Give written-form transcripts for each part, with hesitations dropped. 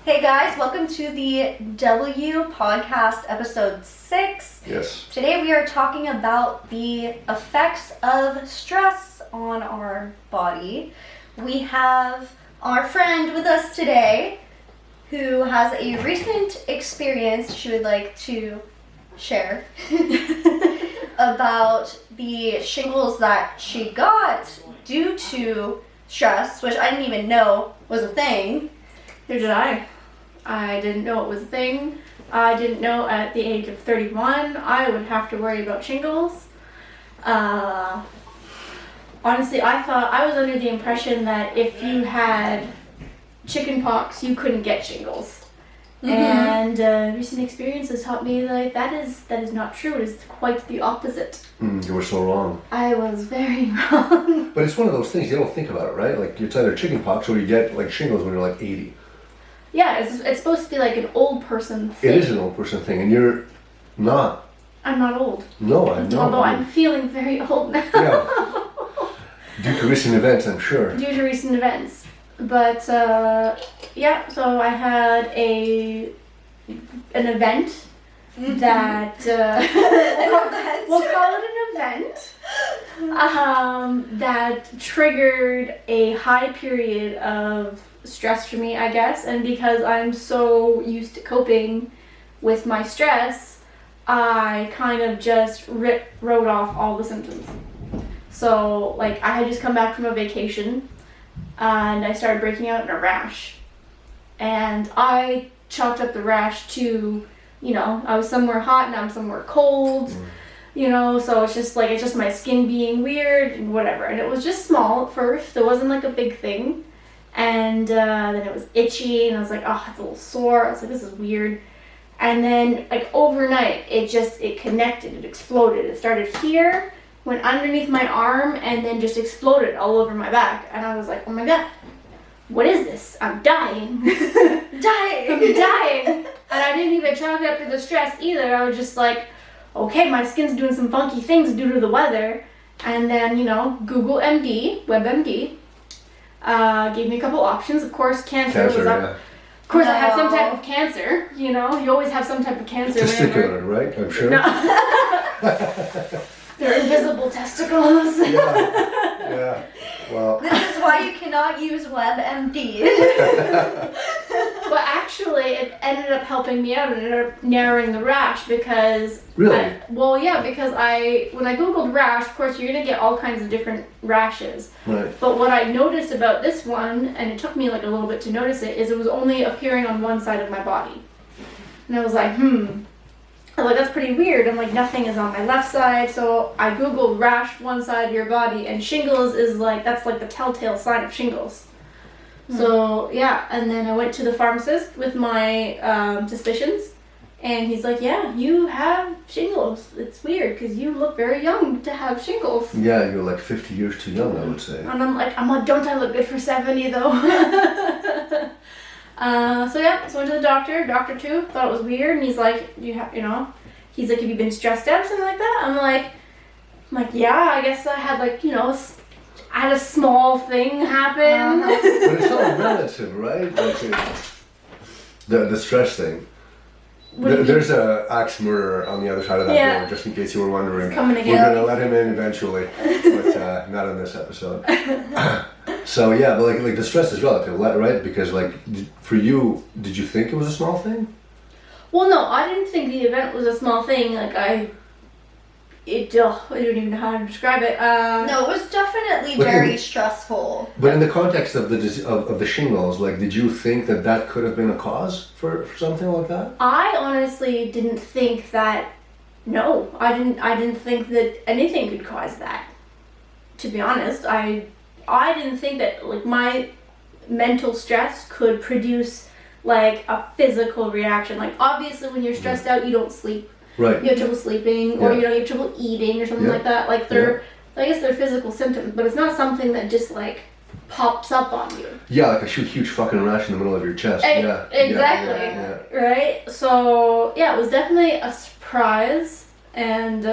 Hey guys, welcome to the W podcast episode 6. Yes. Today we are talking about the effects of stress on our body. We have our friend with us today who has a recent experience she would like to share about the shingles that she got due to stress, which I didn't even know was a thing. Neither did I. I didn't know it was a thing. I didn't know at the age of 31 I would have to worry about shingles. Honestly, I was under the impression that if you had chicken pox, you couldn't get shingles. Mm-hmm. And recent experiences taught me that is not true. It is quite the opposite. You were so wrong. I was very wrong. But it's one of those things, you don't think about it, right? Like, it's either chicken pox or you get like shingles when you're like 80. Yeah, it's supposed to be like an old person thing. It is an old person thing, and you're not. I'm not old. No, I'm not. Although I'm feeling very old now. Yeah. Due to recent events, I'm sure. Due to recent events. But, yeah, so I had an event that, we'll call it an event, that triggered a high period of stress for me, I guess. And because I'm so used to coping with my stress, I kind of just wrote off all the symptoms. So, like, I had just come back from a vacation, and I started breaking out in a rash. And I chalked up the rash to, I was somewhere hot and I'm somewhere cold, so it's just my skin being weird and whatever. And it was just small at first. It wasn't like a big thing. And then it was itchy, and I was like, oh, it's a little sore. I was like, this is weird. And then, like, overnight, it connected, it exploded. It started here, went underneath my arm, and then just exploded all over my back. And I was like, oh my god, what is this? I'm dying. I'm dying. And I didn't even chalk it up to the stress either. I was just like, okay, my skin's doing some funky things due to the weather. And then, Google MD, WebMD, gave me a couple options. Of course, cancer was up. Yeah. Of course, I had some type of cancer. You always have some type of cancer. Testicular, right? I'm sure. No. They're invisible testicles. Yeah. Well. This is why you cannot use WebMD. But actually, it ended up helping me out and ended up narrowing the rash because... Really? Because when I Googled rash, of course, you're going to get all kinds of different rashes. Right. But what I noticed about this one, and it took me like a little bit to notice it, is it was only appearing on one side of my body. And I was like, I'm like, that's pretty weird. I'm like, nothing is on my left side. So I Googled rash one side of your body, and shingles is that's like the telltale sign of shingles. So, yeah, and then I went to the pharmacist with my suspicions, and he's like, yeah, you have shingles. It's weird, because you look very young to have shingles. Yeah, you're like 50 years too young, I would say. And I'm like, don't I look good for 70, though? So I went to the doctor. Doctor 2 thought it was weird, and he's like, he's like, have you been stressed out or something like that? I'm like, yeah, I guess I had I had a small thing happen. But it's all relative, right? Like the stress thing. There's a axe murderer on the other side of that door, just in case you were wondering. It's coming again. We're going to let him in eventually, but not in this episode. So yeah, but like the stress is relative, right? Because for you, did you think it was a small thing? Well, no, I didn't think the event was a small thing. I don't even know how to describe it. No, it was definitely very stressful. But in the context of the shingles, did you think that could have been a cause for something like that? I honestly didn't think that. No, I didn't think that anything could cause that. To be honest, I didn't think that my mental stress could produce a physical reaction. Obviously, when you're stressed out, you don't sleep. Right. You have trouble sleeping, or you have trouble eating, or something like that. I guess they're physical symptoms, but it's not something that just pops up on you. Yeah, like a huge fucking rash in the middle of your chest. Yeah. Exactly. Yeah. Right. So, it was definitely a surprise, and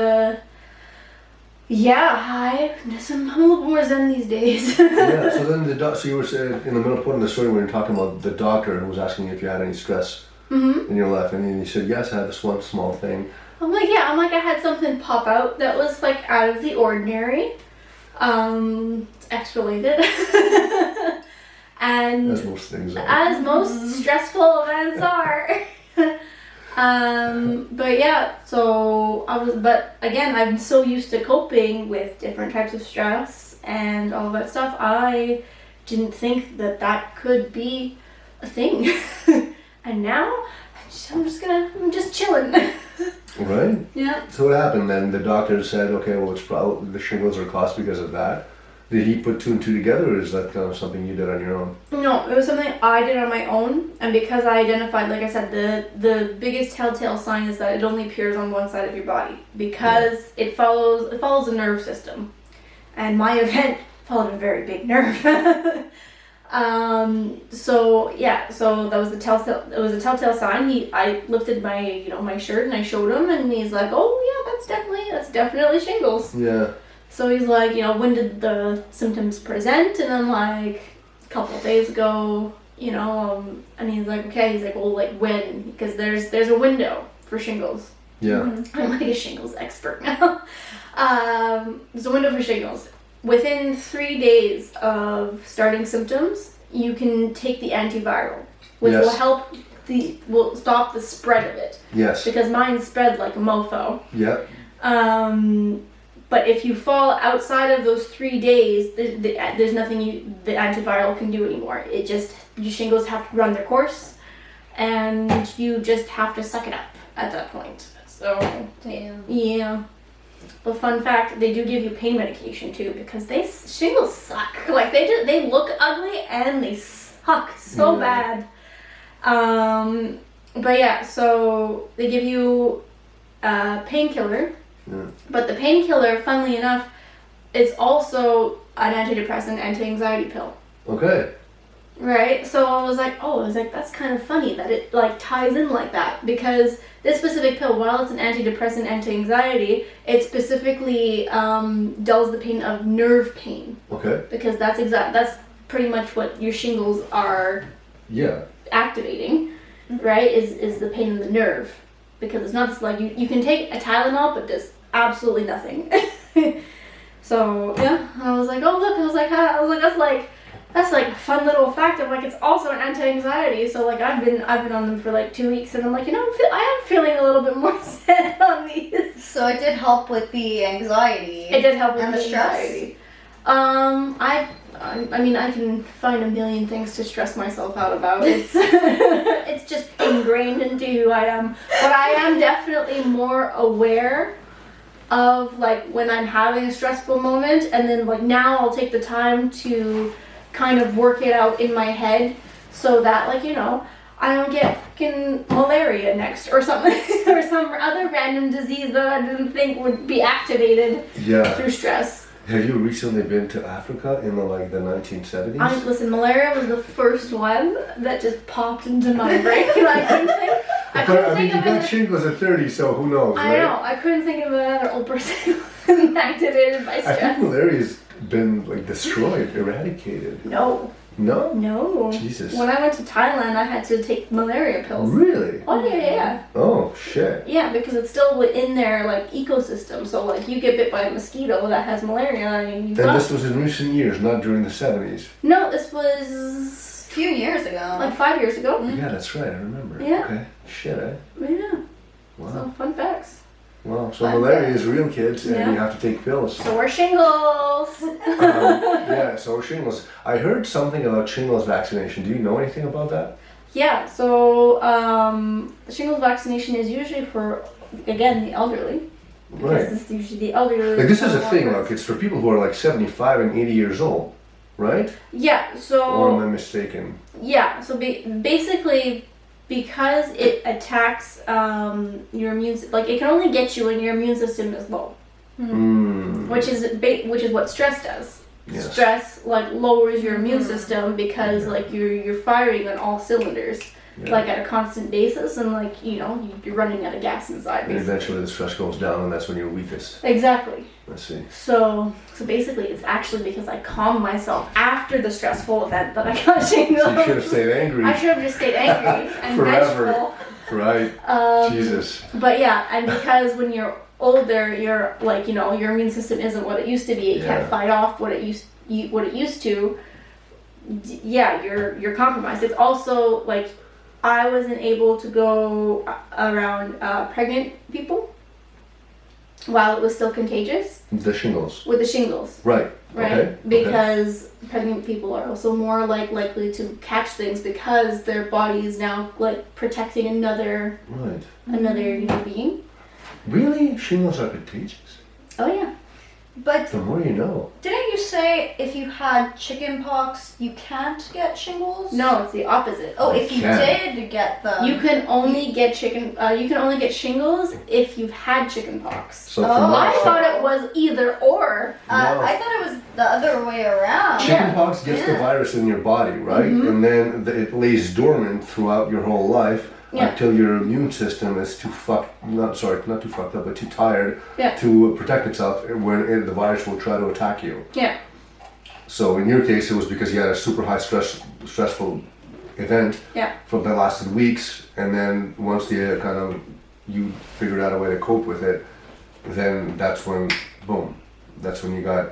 Yeah, I'm a little more zen these days. Yeah. So then so you were saying in the middle point of the story when you were talking about the doctor and was asking if you had any stress in your life, and then you said yes, I had this one small thing. I'm like, yeah, I had something pop out that was like out of the ordinary. It's X-related. And As most things are. as most stressful events are. But yeah, but again, I'm so used to coping with different types of stress and all that stuff. I didn't think that could be a thing. And now, I'm just chilling. Right? Yeah. So what happened then? The doctor said, okay, well, it's probably the shingles are caused because of that. Did he put two and two together, or is that kind of something you did on your own? No, it was something I did on my own, and because I identified, like I said, the biggest telltale sign is that it only appears on one side of your body because it follows the nerve system, and my event followed a very big nerve. So that was the telltale. It was a telltale sign. I lifted my my shirt and I showed him, and he's like, "Oh yeah, that's definitely shingles." Yeah. So he's like, when did the symptoms present? And I'm like, a couple of days ago, and he's like, okay. He's like, well, like when? Because there's a window for shingles. Yeah. I'm like a shingles expert now. There's a window for shingles. Within 3 days of starting symptoms, you can take the antiviral, which Yes. will stop the spread of it. Yes. Because mine spread like a mofo. Yeah. But if you fall outside of those 3 days, there's nothing the antiviral can do anymore. Your shingles have to run their course, and you just have to suck it up at that point. So, Damn. yeah. But fun fact, they do give you pain medication too, because shingles suck. Like they look ugly and they suck so bad. But yeah, so they give you a painkiller. Yeah. But the painkiller, funnily enough, is also an antidepressant, anti-anxiety pill. Okay. Right? So I was like, that's kind of funny that it like ties in like that, because this specific pill, while it's an antidepressant, anti-anxiety, it specifically dulls the pain of nerve pain. Okay. Because that's pretty much what your shingles are activating, right? Is the pain in the nerve. Because it's not just like you can take a Tylenol, but does absolutely nothing. So yeah, I was like, oh look, that's like a fun little fact. I'm like, it's also an anti-anxiety. So like I've been on them for like 2 weeks, and I'm like, I am feeling a little bit more sad on these. So it did help with the anxiety. It did help with and the stress. anxiety. I mean, I can find a million things to stress myself out about. It's it's just ingrained into who I am. But I am definitely more aware of like when I'm having a stressful moment, and then like now I'll take the time to kind of work it out in my head so that like I don't get fucking malaria next or something or some other random disease that I didn't think would be activated through stress. Have you recently been to Africa in the 1970s? Listen, malaria was the first one that just popped into my brain. I couldn't think you of got shingles at 30, so who knows, right? I know. I couldn't think of another old person who was activated by I stress. think malaria's been destroyed, eradicated. No. No? Jesus. When I went to Thailand, I had to take malaria pills. Really? Oh yeah. Oh shit. Yeah, because it's still within their ecosystem. So you get bit by a mosquito that has malaria, and And this was in recent years, not during the 70s. No, this was A few years ago. like 5 years ago. Yeah, that's right. I remember. Yeah. Okay. Shit, eh? Yeah. Wow. So fun facts. Wow. So Fun malaria facts. is real, kids, and Yeah. you have to take pills. So we're shingles. Yeah. So shingles. I heard something about shingles vaccination. Do you know anything about that? Yeah, so the shingles vaccination is usually for, again, the elderly. Because Right. this is usually the elderly. Like this is a thing. longer. Like it's for people who are 75 and 80 years old, right? Yeah, Or am so I mistaken? basically, because it attacks your immune, it can only get you when your immune system is low, which is what stress does. Yes. Stress lowers your immune system because you're firing on all cylinders. like at a constant basis, and like you're running out of gas inside. And Basically. eventually the stress goes down, and that's when you're weakest. Exactly. I see. So basically, it's actually because I calmed myself after the stressful event that I got shingles. So you should have stayed angry. I should have just stayed angry and Forever. vengeful. Right. Jesus. But yeah, and because when you're older, you're like your immune system isn't what it used to be. It can't fight off what it used to. Yeah, you're compromised. It's also like I wasn't able to go around pregnant people while it was still contagious. The shingles. With the shingles. Right. Right? Okay. Because pregnant people are also more likely to catch things because their body is now like protecting another being. Really? Shingles are contagious? Oh yeah. But The more you know. didn't you say if you had chicken pox, you can't get shingles? No, it's the opposite. Oh, if you can. did get them. You can only get shingles if you've had chicken pox. So Oh, from I that, thought it was either or. No. I thought it was the other way around. chickenpox gets the Yeah. virus in your body, right? And then it lays dormant throughout your whole life until your immune system is too not too fucked up, but too tired to protect itself when the virus will try to attack you. Yeah. So in your case, it was because you had a super high stressful event that lasted weeks, and then once you figured out a way to cope with it, then that's when you got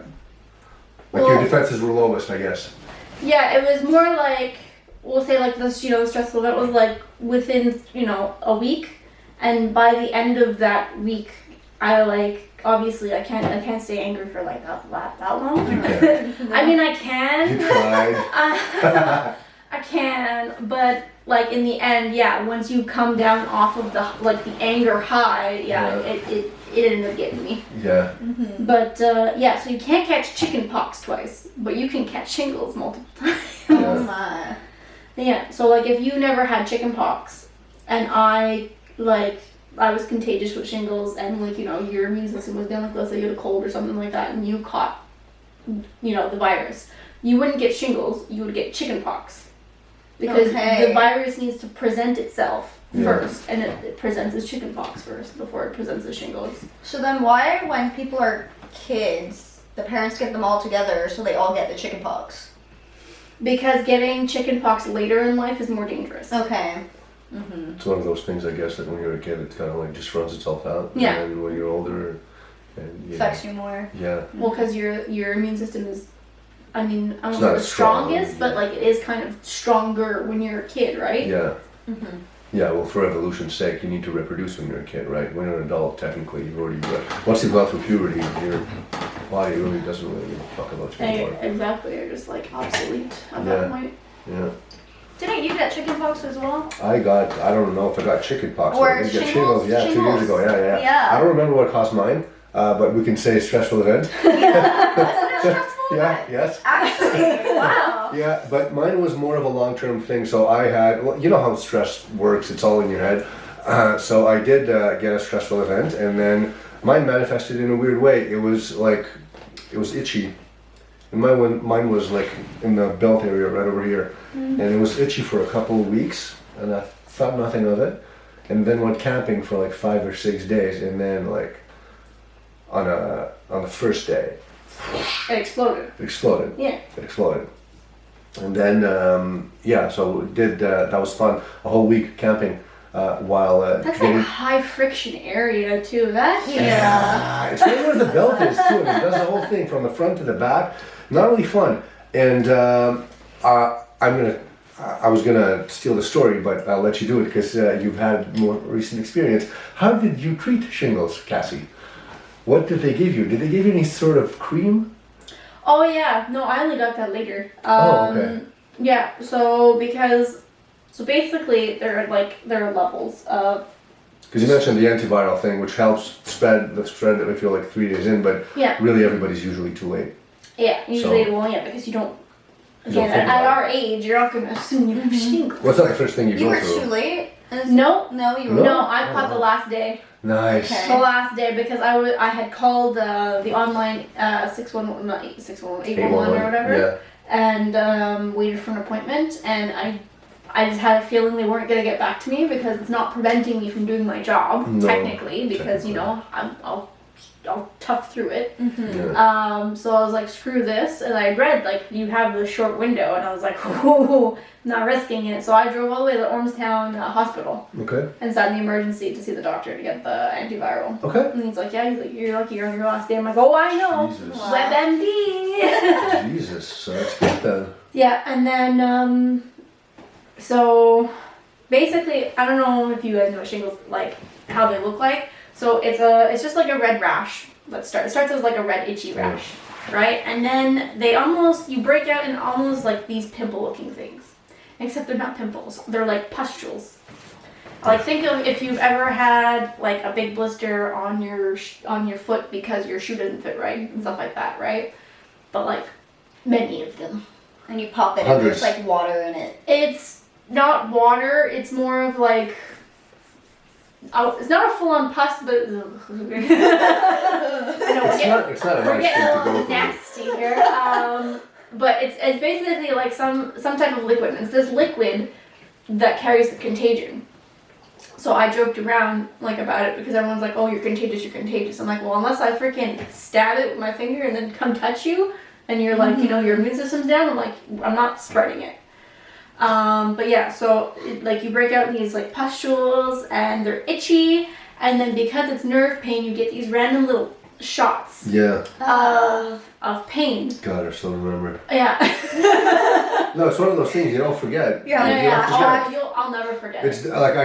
your defenses were lowest, I guess. Yeah, it was more like, we'll say like this, the stressful event was like within, a week, and by the end of that week, obviously I can't stay angry for like that long. You can. I mean, I can. You tried. I can, but like in the end, once you come down off of the anger high, it ended up getting me. Yeah. But so you can't catch chicken pox twice, but you can catch shingles multiple times. Oh my. Yeah, so like if you never had chicken pox and I was contagious with shingles and your immune system was down, like let's say you had a cold or something like that and you caught the virus, you wouldn't get shingles, you would get chicken pox. Because the virus needs to present itself first, and it presents as chicken pox first before it presents as shingles. So then why, when people are kids, the parents get them all together so they all get the chicken pox? Because getting chicken pox later in life is more dangerous. Okay. It's one of those things, I guess, that when you're a kid, it kind of like just runs itself out. Yeah. And then when you're older, Affects you more. Yeah. Well, because your immune system is, I don't know It's if not it's the as strong, strongest, but like it is kind of stronger when you're a kid, right? Yeah. Yeah, well, for evolution's sake, you need to reproduce when you're a kid, right? When you're an adult, technically, you've already once you've gone through puberty, your body really doesn't really give a fuck about you anymore. Exactly, you're just like obsolete at that point. Yeah. Didn't you get chicken pox as well? I don't know if I got chicken pox, Or but I did get shingles? shingles. Yeah, 2 years ago. Yeah. I don't remember what caused mine, but we can say stressful event. Yeah. Was it a stressful event? Yes. Actually, wow. Yeah, but mine was more of a long-term thing. So I had, you know how stress works, it's all in your head. So I did get a stressful event, and then mine manifested in a weird way. It was itchy. And mine was like in the belt area right over here. And it was itchy for a couple of weeks, and I thought nothing of it. And then went camping for like 5 or 6 days, and then like on the first day, It exploded. it exploded. Yeah. It exploded. And then, so that was fun. A whole week camping while That's like a high friction area too. Yeah. it's right where the belt is too. And it does the whole thing from the front to the back. Not really fun. And I was gonna steal the story, but I'll let you do it because you've had more recent experience. How did you treat shingles, Cassie? What did they give you? Did they give you any sort of cream? Oh yeah, no, I only got that later. Okay. Yeah, so basically there are levels of. Because you mentioned the antiviral thing, which helps spread if you're like 3 days in, but really everybody's usually too late. Yeah, usually because you don't. Again, think at about our age, you're not gonna assume you have shingles. What's the first thing you You go were through? too late? No, you were. no, I caught the last day. Nice. Okay. The last day because I had called the online 811 or whatever, and waited for an appointment, and I just had a feeling they weren't going to get back to me because it's not preventing me from doing my job, technically, because, you know, I'll tough through it. So I was like, screw this. And I read, like, you have the short window. And I was like, whoa, not risking it. So I drove all the way to the Ormstown Hospital. Okay. And sat in the emergency to see the doctor to get the antiviral. Okay. And he's like, yeah, he's like, you're lucky you're on your last day. I'm like, oh, I know. Jesus. Wow. WebMD. Jesus, so that's good then. Yeah, and then, so basically, I don't know if you guys know what shingles, like, how they look like. So it's just like a red rash. It starts as like a red itchy rash, right? And then you break out in almost like these pimple looking things. Except they're not pimples, they're like pustules. Like think of if you've ever had like a big blister on your foot because your shoe doesn't fit right and stuff like that, right? But like many of them. And you pop it and Hundreds. there's like water in it. It's not water, it's more of like, it's not a full-on pus, but I know It's not a we're nice getting thing a to go little through. nasty here. But it's basically like some type of liquid. It's this liquid that carries the contagion. So I joked around like about it because everyone's like, "Oh, you're contagious, you're contagious." I'm like, "Well, unless I freaking stab it with my finger and then come touch you, and you're like, you know, your immune system's down." I'm like, I'm not spreading it. But yeah, so like you break out these like pustules and they're itchy, and then because it's nerve pain, you get these random little shots Yeah. of pain. God, I still remember. Yeah. No, it's one of those things you don't forget. Yeah, You don't forget. I'll never forget. It's like I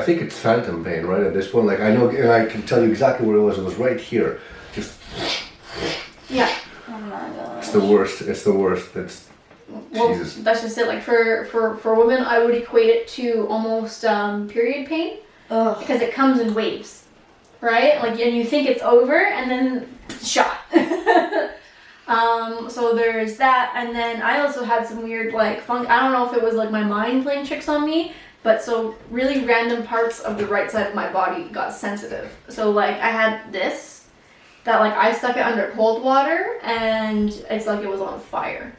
think it's phantom pain right at this point. Like I know, and I can tell you exactly where it was. It was right here. Just. Yeah. Oh my god. It's the worst. It's the worst. It's. Well, Jesus. that's just it. Like for women, I would equate it to almost period pain Ugh. because it comes in waves, right? Like, and you think it's over, and then shot. So there's that, and then I also had some weird like funk. I don't know if it was like my mind playing tricks on me, but so really random parts of the right side of my body got sensitive. So like I had this that like I stuck it under cold water, and it's like it was on fire.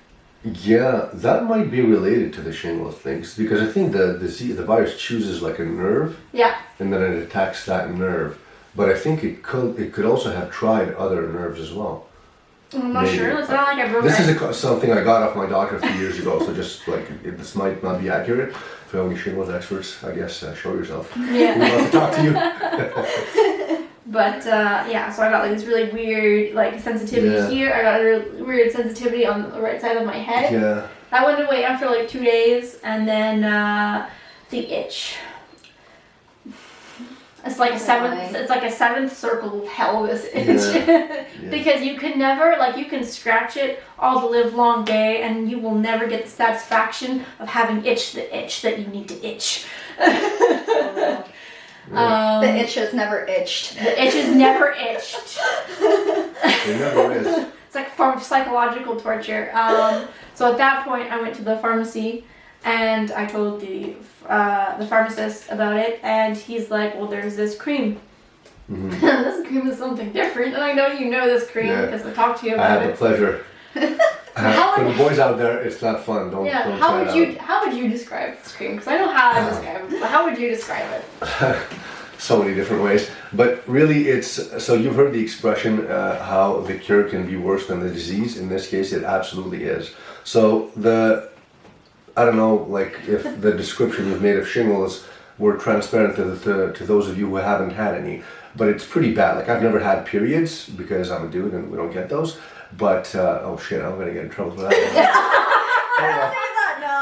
Yeah, that might be related to the shingles things because I think the virus chooses like a nerve Yeah. and then it attacks that nerve. But I think it could also have tried other nerves as well. I'm not Maybe. sure. It's not like I broke This my... is something I got off my doctor a few years ago, so just like this might not be accurate. If you have any shingles experts, I guess show yourself. Yeah. We'd love to talk to you. But yeah, so I got like this really weird like sensitivity Yeah. here. I got a really weird sensitivity on the right side of my head. Yeah. That went away after like 2 days, and then the itch. It's like a seventh. Why? It's like a seventh circle of hell. This itch, Yeah. because you can never like you can scratch it all the live long day, and you will never get the satisfaction of having itched the itch that you need to itch. The itch has never itched. The itch is never itched. It never is. It's like a form of psychological torture. So at that point, I went to the pharmacy, and I told the pharmacist about it, and he's like, "Well, there's this cream. Mhm. This cream is something different, and I know you know this cream Yeah. because I talked to you I about have the it." pleasure. For the boys out there, it's not fun. Don't Yeah. don't How try would it you out. How would you describe this cream? Because I know how I describe it, but how would you describe it? So many different ways, but really it's so you've heard the expression how the cure can be worse than the disease. In this case it absolutely is. So I don't know, like if the description you've made of shingles were transparent to those of you who haven't had any, but it's pretty bad. Like I've never had periods because I'm a dude and we don't get those, but oh shit, I'm gonna get in trouble for that. Don't say that, no.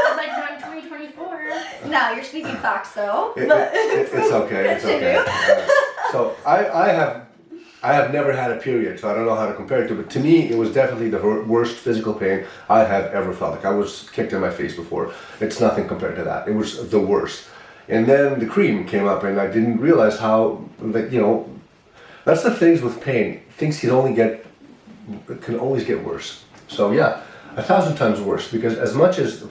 It's like I'm 2024. No, you're speaking facts though. It's okay. It's okay. So I have never had a period, so I don't know how to compare it to. But to me, it was definitely the worst physical pain I have ever felt. Like I was kicked in my face before. It's nothing compared to that. It was the worst. And then the cream came up, and I didn't realize how, like that's the things with pain. Things can always get worse. So yeah, 1,000 times worse. Because as much as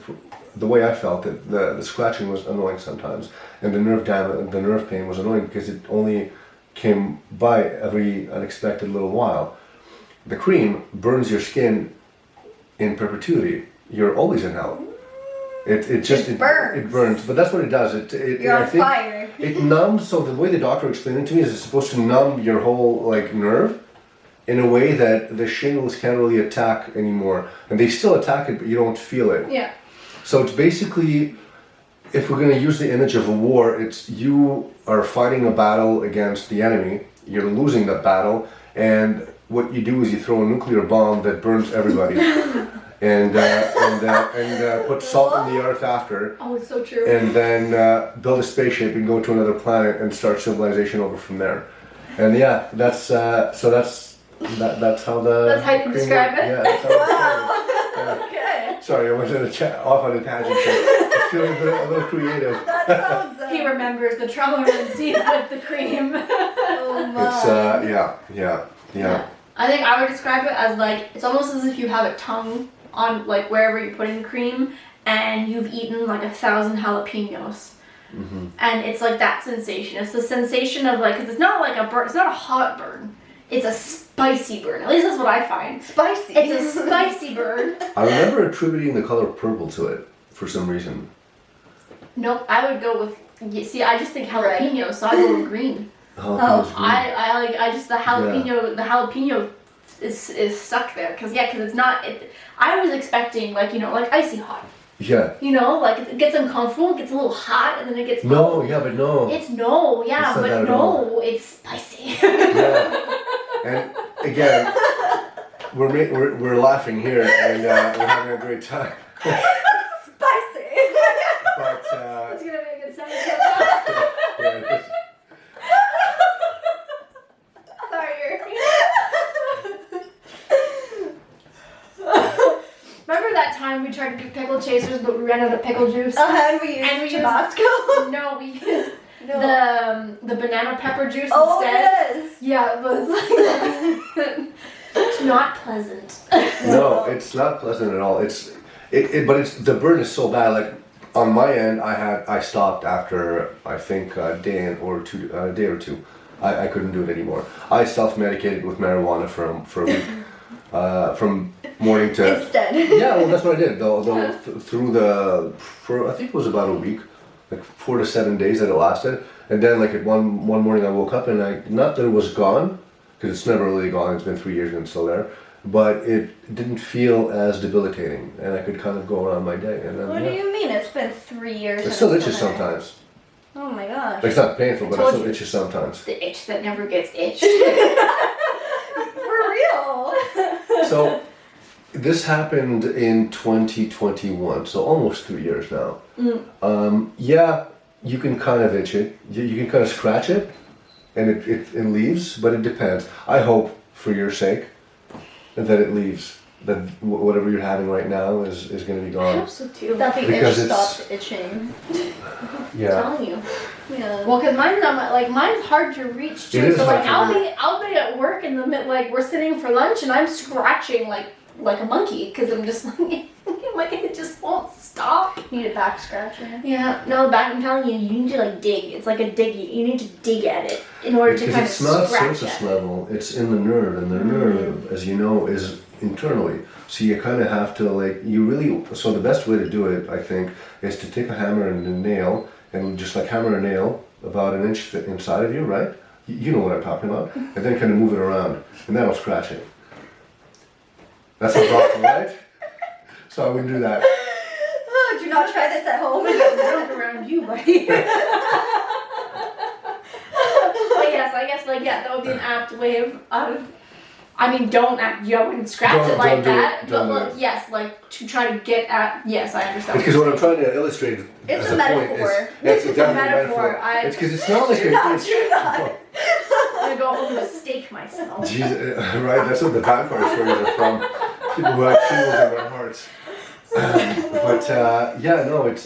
the way I felt it, the scratching was annoying sometimes, and the nerve pain was annoying because it only came by every unexpected little while. The cream burns your skin in perpetuity. You're always in hell. It burns. It burns, but that's what it does. You're I on think fire. it numbs. So the way the doctor explained it to me is it's supposed to numb your whole like nerve in a way that the shingles can't really attack anymore, and they still attack it, but you don't feel it. Yeah. So it's basically, if we're going to use the image of a war, it's you are fighting a battle against the enemy. You're losing that battle, and what you do is you throw a nuclear bomb that burns everybody, and put salt in the earth after, Oh, it's so true. and then build a spaceship and go to another planet and start civilization over from there. And yeah, that's how the. That's how you cream describe works. it? Yeah, that's how it's described. Yeah. Okay. Sorry, I went to the off on a tangent. I'm feeling a little creative. That sounds. He remembers the trauma runs deep with the cream. Oh my. It's yeah. I think I would describe it as like, it's almost as if you have a tongue on like wherever you're putting the cream and you've eaten like 1,000 jalapenos. Mm-hmm. And it's like that sensation. It's the sensation of like, because it's not like a burn, it's not a hot burn. It's a spicy burn. At least that's what I find. Spicy. It's a spicy burn. I remember attributing the color purple to it for some reason. Nope, I would go with, you see, I just think jalapeno, so I go with green. Oh, I just the jalapeno is stuck there because it's not. I was expecting like icy hot. yeah. Like it gets uncomfortable, it gets a little hot, and then it gets No, yeah, but no. It's no, yeah, It's not that but at all. no, it's spicy. Yeah. And again, we're laughing here and we're having a great time. Spicy. But It's gonna be a good sound. yeah, Sorry. Remember that time we tried to do pickle chasers, but we ran out of pickle juice? And we used And we used- Tabasco. No, we used No. the banana pepper juice Oh instead. yes. Yeah, it was like it's not pleasant. no, it's not pleasant at all. But it's the burn is so bad. Like on my end, I stopped after I think a day or two. I couldn't do it anymore. I self-medicated with marijuana for a week, from morning to. Instead. Yeah, well, that's what I did. For I think it was about a week, like 4 to 7 days that it lasted, and then like at one morning I woke up and not that it was gone, because it's never really gone. It's been 3 years and it's still there, but it didn't feel as debilitating, and I could kind of go around my day. And then, What do you mean? It's been 3 years. It and still it's itches still there? sometimes. Oh my gosh. Like, it's not painful, but it Told still you. itches sometimes. It's the itch that never gets itched. For real. So this happened in 2021, so almost 3 years now. Yeah, you can kind of itch it. You can kind of scratch it, and it leaves, but it depends. I hope, for your sake, that it leaves. That whatever you're having right now is going to be I gone. hope so too. That the Because itch it's- stopped itching. I'm Yeah. telling you. Yeah. Well, cause mine's hard to reach too. It is So like hard to I'll be at work in the mid, like we're sitting for lunch and I'm scratching like a monkey because I'm just like it just won't stop. Need a back scratcher. Yeah, no, back I'm telling you, you need to like dig. It's like a diggy. You need to dig at it in order to Because kind it's of not scratch surface at it. level, it's in the nerve, and the nerve, as you know, is internally. So you kind of have to so the best way to do it, I think, is to take a hammer and a nail, and just like hammer a nail about an inch inside of you, right? You know what I'm talking about. And then kind of move it around, and that'll scratch it. That's a rough, right? So I wouldn't do that. Oh, do not try this at home. Jump around you, buddy. But yes, I guess that would be an apt way of. I mean, I wouldn't scratch it like Don't do it. that. Don't But do like, yes, like to try to get at. Yes, I understand. Because what I'm trying to illustrate It's as a a point metaphor. is It's a definitely metaphor. It's because it's not like Do not do that. I'm gonna go home and stake myself. Jesus, right? That's what the vampire stories are from. People who have shingles in their hearts.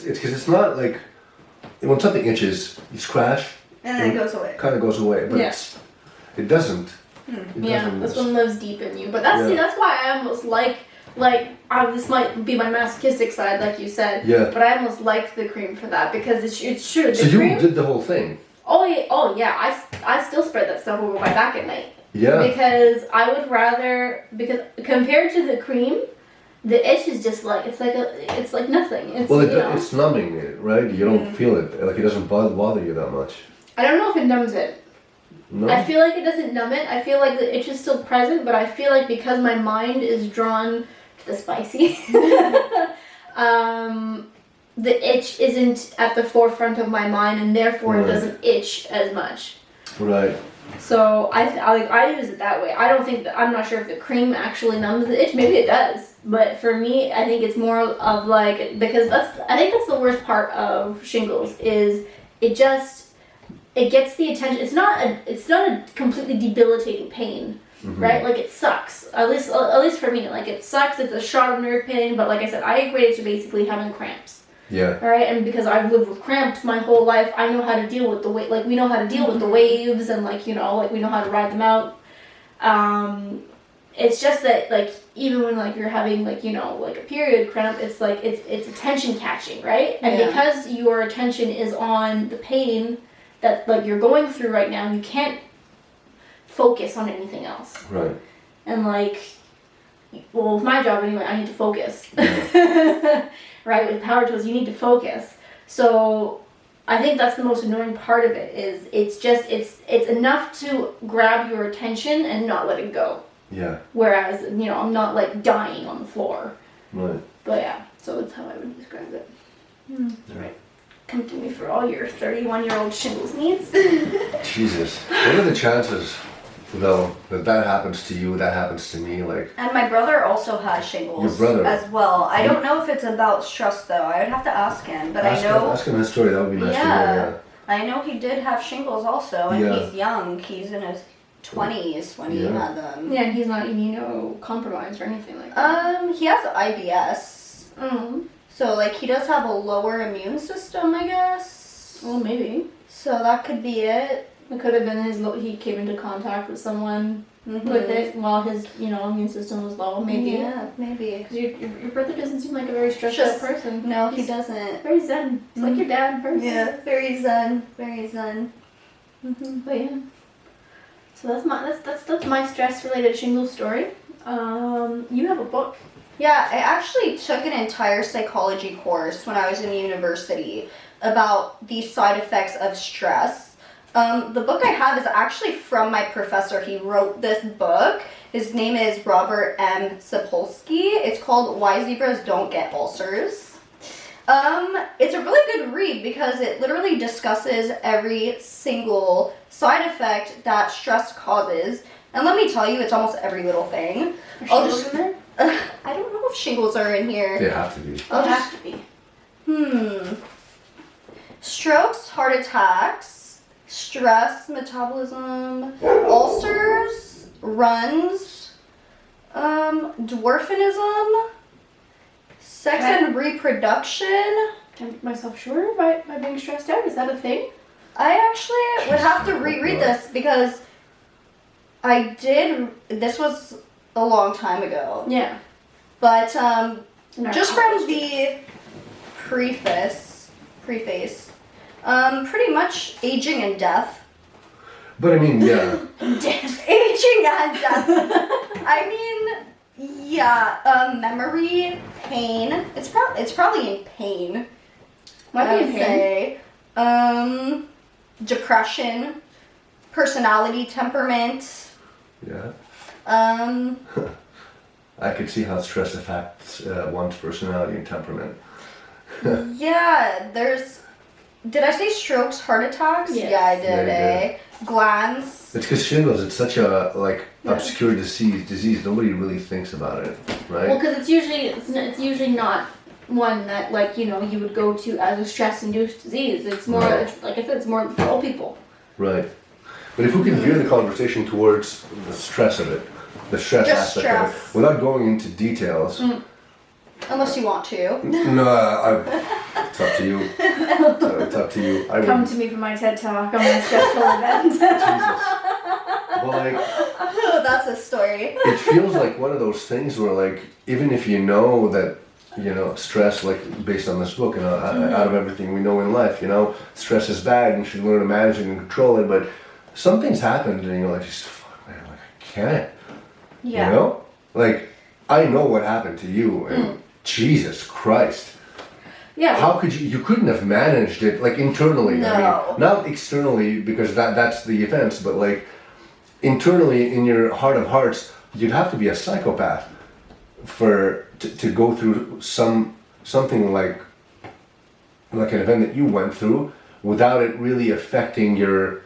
It's because it's not like when something itches, you scratch, And then it goes away. kind of goes away, but Yeah. it doesn't. It Yeah, doesn't. this one lives deep in you. But that's Yeah. that's why I almost like this might be my masochistic side, like you said. Yeah. But I almost like the cream for that because it's true. So The you cream. did the whole thing. Oh yeah. I still spread that stuff over my back at night. Yeah. Because I would rather, because compared to the cream, The itch is just like it's like nothing. It's, Well, you know, it's numbing it, right? You don't feel it. Like it doesn't bother you that much. I don't know if it numbs it. No. I feel like it doesn't numb it. I feel like the itch is still present, but I feel like because my mind is drawn to the spicy, the itch isn't at the forefront of my mind, and therefore it doesn't itch as much. Right. So I use it that way. I don't think I'm not sure if the cream actually numbs the itch. Maybe it does, but for me, I think it's more of like, because I think that's the worst part of shingles is it gets the attention. It's not a completely debilitating pain, right? Like it sucks. At least for me, like it sucks. It's a shot of nerve pain, but like I said, I equate it to basically having cramps. Yeah. All right, and because I've lived with cramps my whole life, I know how to deal with the weight. Like we know how to deal with the waves, and like we know how to ride them out. It's just that like even when like you're having like like a period cramp, it's like it's attention catching, right? And because your attention is on the pain that like you're going through right now, you can't focus on anything else. Right. And like, well, with my job anyway, I need to focus. Right, with power tools, you need to focus. So I think that's the most annoying part of it is it's enough to grab your attention and not let it go. Yeah. Whereas, I'm not like dying on the floor. Right. But yeah, so that's how I would describe it. That's right. Come to me for all your 31-year-old shingles needs. Jesus. What are the chances, though, that happens to you, that happens to me? Like. And my brother also has shingles. Your brother. As well. I don't know if it's about stress though. I would have to ask him, but I know. Ask him his story. That would be nice to hear. I know he did have shingles also, and he's young. He's in his 20s when he had them. Yeah, and he's not immunocompromised or anything like that. He has IBS. So like he does have a lower immune system, I guess. Well, maybe. So that could be it. It could have been he came into contact with someone with it while his immune system was low. Maybe. Yeah, maybe. Because your brother doesn't seem like a very stressed out person. No, he doesn't. Very zen. He's like your dad person. Yeah, very zen. Very zen. But yeah. So that's my stress related shingles story. You have a book. Yeah, I actually took an entire psychology course when I was in university about the side effects of stress. The book I have is actually from my professor. He wrote this book. His name is Robert M. Sapolsky. It's called Why Zebras Don't Get Ulcers. It's a really good read because it literally discusses every single side effect that stress causes. And let me tell you, it's almost every little thing. Are shingles in there? I don't know if shingles are in here. They have to be. They'll have to be. Strokes, heart attacks, stress, metabolism, ulcers, runs, dwarfinism, sex and reproduction. Can I make myself shorter by being stressed out? Is that a thing? I actually would have to reread this because this was a long time ago. Yeah. But just from the preface, pretty much aging and death. But I mean, yeah. Death. Aging and death. I mean, yeah. Memory, pain. It's probably in pain. Might be in pain. Say. Depression, personality, temperament. Yeah. I could see how stress affects one's personality and temperament. Yeah, did I say strokes, heart attacks? Yes. Yeah, I did, Yeah, you did. Glands. It's because shingles, it's such a obscure disease. Nobody really thinks about it, right? Well, because it's usually not one that you would go to as a stress-induced disease. It's more, it's, like I said, it's more for old people. Right. But if we can veer the conversation towards the stress of it, the stress Just aspect of it, without going into details. Unless you want to. No, it's up to you. It's up to you. Come to me for my TED Talk on my stressful event. Jesus. Well, like, that's a story. it feels like one of those things where, like, even if you know that, stress, like, based on this book, out of everything we know in life, stress is bad and you should learn to manage it and control it, but something's happened and you're like, fuck, man, like, I can't. Yeah. Like, I know what happened to you, and Jesus Christ. Yeah. How could you couldn't have managed it, like, internally. No. I mean, not externally, because that's the offense, but like internally in your heart of hearts, you'd have to be a psychopath to go through something like an event that you went through without it really affecting your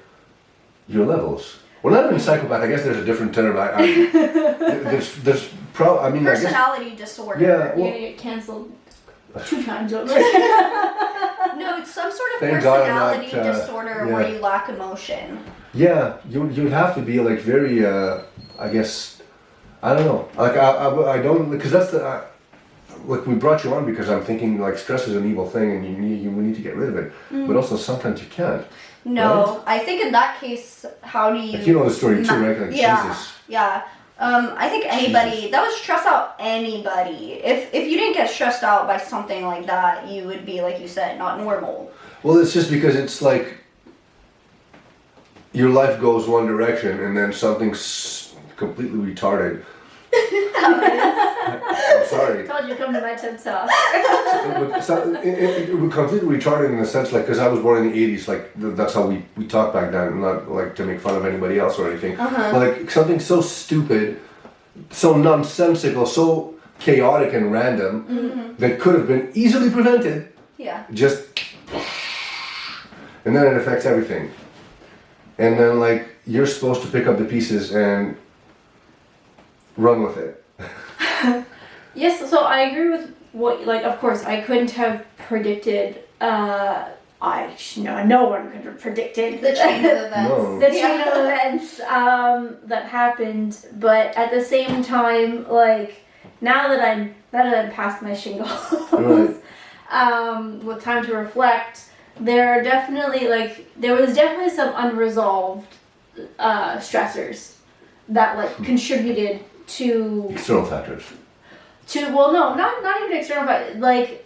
levels. Well, not even psychopath. I guess there's a different term. There's I mean, Personality disorder. Yeah. You're Well, gonna get canceled 2 times over. No, it's some sort of Thank God I'm not, personality disorder yeah. where you lack emotion. yeah, you'd have to be like very. I guess I don't know. Like I don't, because that's the. Like, we brought you on because I'm thinking like stress is an evil thing and we need to get rid of it. But also sometimes you can't. No, I think in that case, how do you? Like, you know the story too, right? Like, yeah, Jesus. yeah. I think anybody that would stress out anybody. If you didn't get stressed out by something like that, you would be, like you said, not normal. Well, it's just because it's like your life goes one direction and then something's completely retarded. I'm sorry. I told you to come to my TED Talk. It would completely retarded in the sense, like, because I was born in the 80s, like, that's how we talked back then, not like to make fun of anybody else or anything. But, like, something so stupid, so nonsensical, so chaotic and random that could have been easily prevented. Yeah. Just, and then it affects everything. And then, like, you're supposed to pick up the pieces and run with it. Yes, so I agree with what, like, of course, I couldn't have predicted, no one could have predicted The chain of events. No. the chain of events that happened, but at the same time, like, now that I'm past my shingles, Right. with time to reflect, there was definitely some unresolved stressors that, like, contributed to External factors. not even external, but like,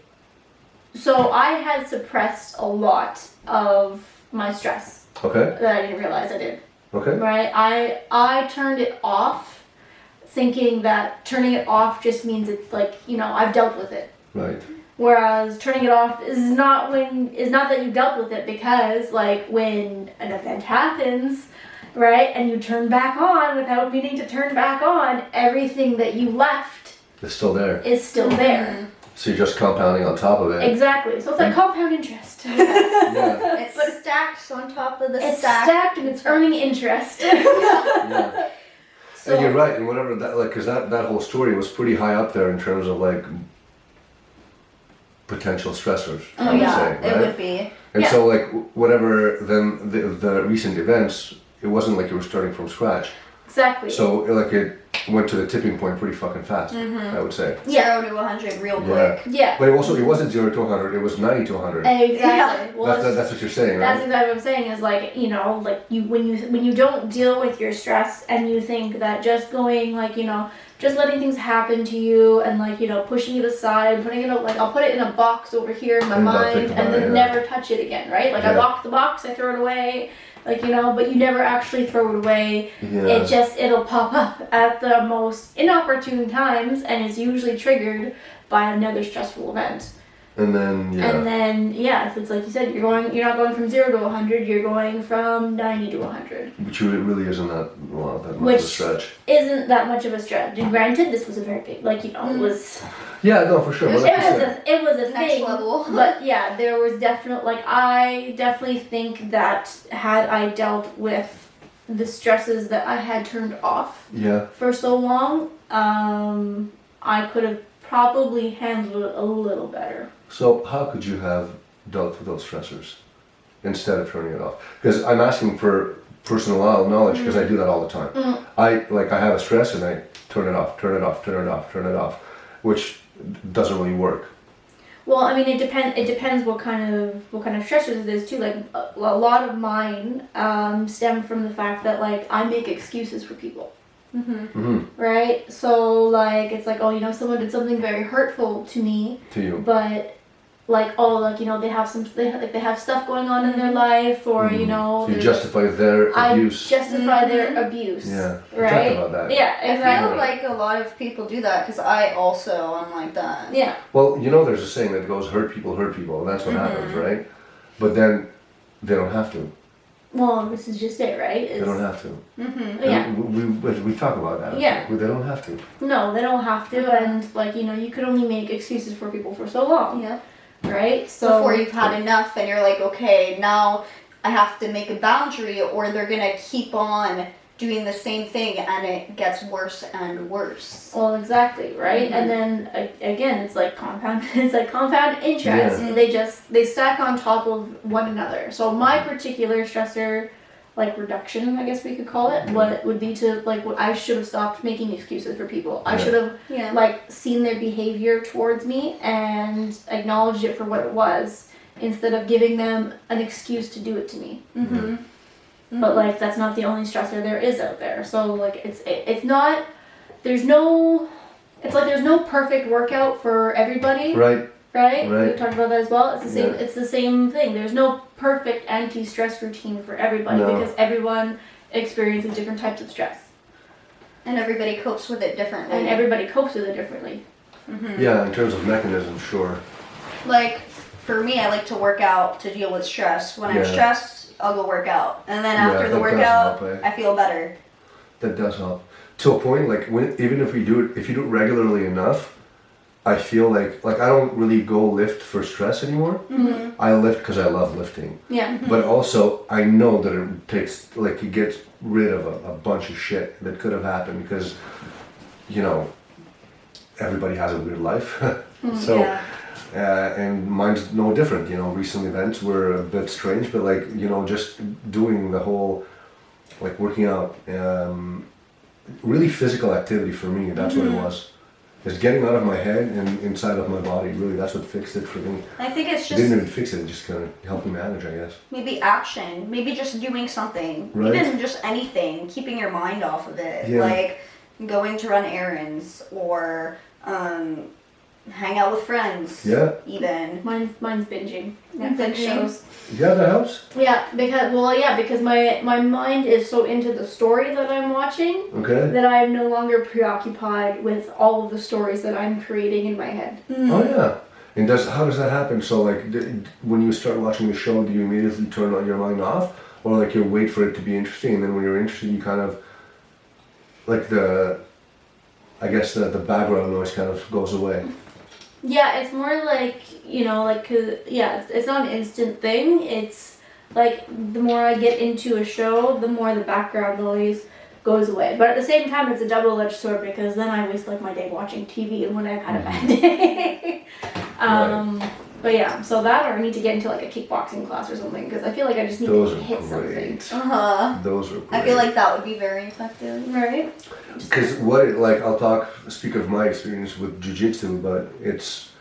so I had suppressed a lot of my stress Okay. that I didn't realize I did. Okay. Right? I turned it off, thinking that turning it off just means it's like, I've dealt with it. Right. Whereas turning it off is not that you dealt with it, because like when an event happens, right, and you turn back on without meaning to turn back on, everything that you left It's still there. is still there. So you're just compounding on top of it. Exactly. So it's like compound interest. Yeah. It's stacked on top of the It's stack. stacked and it's earning interest. Yeah. So, And you're right, and whatever that, like, because that whole story was pretty high up there in terms of like potential stressors. I would Yeah, say, it right? would be. And Yeah. so, like, whatever then the recent events, it wasn't like you were starting from scratch. Exactly. So like it went to the tipping point pretty fucking fast. I would say. 0 to 100 real quick. Yeah. But it wasn't 0 to 100. It was 90 to 100. Exactly. Well, That's what you're saying, that's right? exactly what I'm saying. Is like, when you don't deal with your stress and you think that just going, like, just letting things happen to you and, like, pushing it aside, putting it like, I'll put it in a box over here in my And not mind think and about then it, yeah. never touch it again, right? Like, I Yeah. lock the box, I throw it away, like, but you never actually throw it away. Yeah. It'll pop up at the most inopportune times and is usually triggered by another stressful event. And then And then, it's like you said, you're not going from 0 to 100, you're going from 90 to 100. Which really isn't that much of a Which stretch. isn't that much of a stretch. And granted, this was a very big, it was, Yeah, no, for sure. But like you said, it was a Next thing. level. But yeah, there was definitely, I definitely think that had I dealt with the stresses that I had turned off yeah. for so long, I could have probably handled it a little better. So how could you have dealt with those stressors instead of turning it off? Because I'm asking for personal knowledge because I do that all the time. I have a stress and I turn it off, turn it off, turn it off, turn it off, which doesn't really work. Well, I mean, it depends what kind of stressors it is too. Like a lot of mine stem from the fact that, like, I make excuses for people. Right? So, like, it's like, someone did something very hurtful to me, To you. but like, oh, like, you know, they have stuff going on in their life, or you know, So you justify their abuse. I justify their abuse. Yeah, we right. talked about that. Yeah, I exactly. feel like a lot of people do that because I also am like that. Yeah. Well, you know, there's a saying that goes, hurt people, and that's what happens, right? But then they don't have to. Well, this is just it, right? They don't have to. Yeah. And we talk about that. Yeah. They don't have to. No, they don't have to, and like, you know, you could only make excuses for people for so long. Yeah. Right? So Before you've had enough and you're like, okay, now I have to make a boundary or they're gonna keep on doing the same thing and it gets worse and worse. Well, exactly, right? And then again, it's like compound interest. Yeah. They stack on top of one another. So my particular stressor, like reduction, I guess we could call it, what would be to like what I should have stopped making excuses for people. I should have like seen their behavior towards me and acknowledged it for what it was instead of giving them an excuse to do it to me. But like that's not the only stressor there is out there. So like it's not there's no perfect workout for everybody. Right. Right? Right. We talked about that as well. It's the same thing. There's no perfect anti-stress routine for everybody because everyone experiences different types of stress. And everybody copes with it differently. And everybody copes with it differently. Yeah, in terms of mechanism, sure. Like, for me, I like to work out to deal with stress. When I'm stressed, I'll go work out. And then after the workout, I feel better. That does help. To a point, like, even if you do it regularly enough, I feel like I don't really go lift for stress anymore. I lift because I love lifting. Yeah. But also, I know that it takes, like, it gets rid of a bunch of shit that could have happened because, you know, everybody has a weird life. So, and mine's no different. You know, recent events were a bit strange, but like, you know, just doing the whole, like, working out, really physical activity for me. That's what it was. It's getting out of my head and inside of my body. Really, that's what fixed it for me. I think it's It just... didn't even fix it. It just kind of helped me manage, I guess. Maybe action. Maybe just doing something. Right. Even just anything. Keeping your mind off of it. Yeah. Like going to run errands or hang out with friends. Yeah. Even. Mine's binging Netflix Binging. shows. Yeah, that helps. Yeah, because my mind is so into the story that I'm watching Okay. that I am no longer preoccupied with all of the stories that I'm creating in my head. Oh yeah. And how does that happen? So like, when you start watching the show, do you immediately turn your mind off, or like you wait for it to be interesting, and then when you're interested, you kind of like the background noise kind of goes away. Yeah, it's more like, you know, like, 'cause, yeah, it's not an instant thing. It's like the more I get into a show, the more the background noise goes away. But at the same time, it's a double-edged sword because then I waste like my day watching TV when I've had a bad day. But yeah, so that, or I need to get into like a kickboxing class or something because I feel like I just need to hit something. Those are great. I feel like that would be very effective. Right? Because speak of my experience with jiu-jitsu, but it's,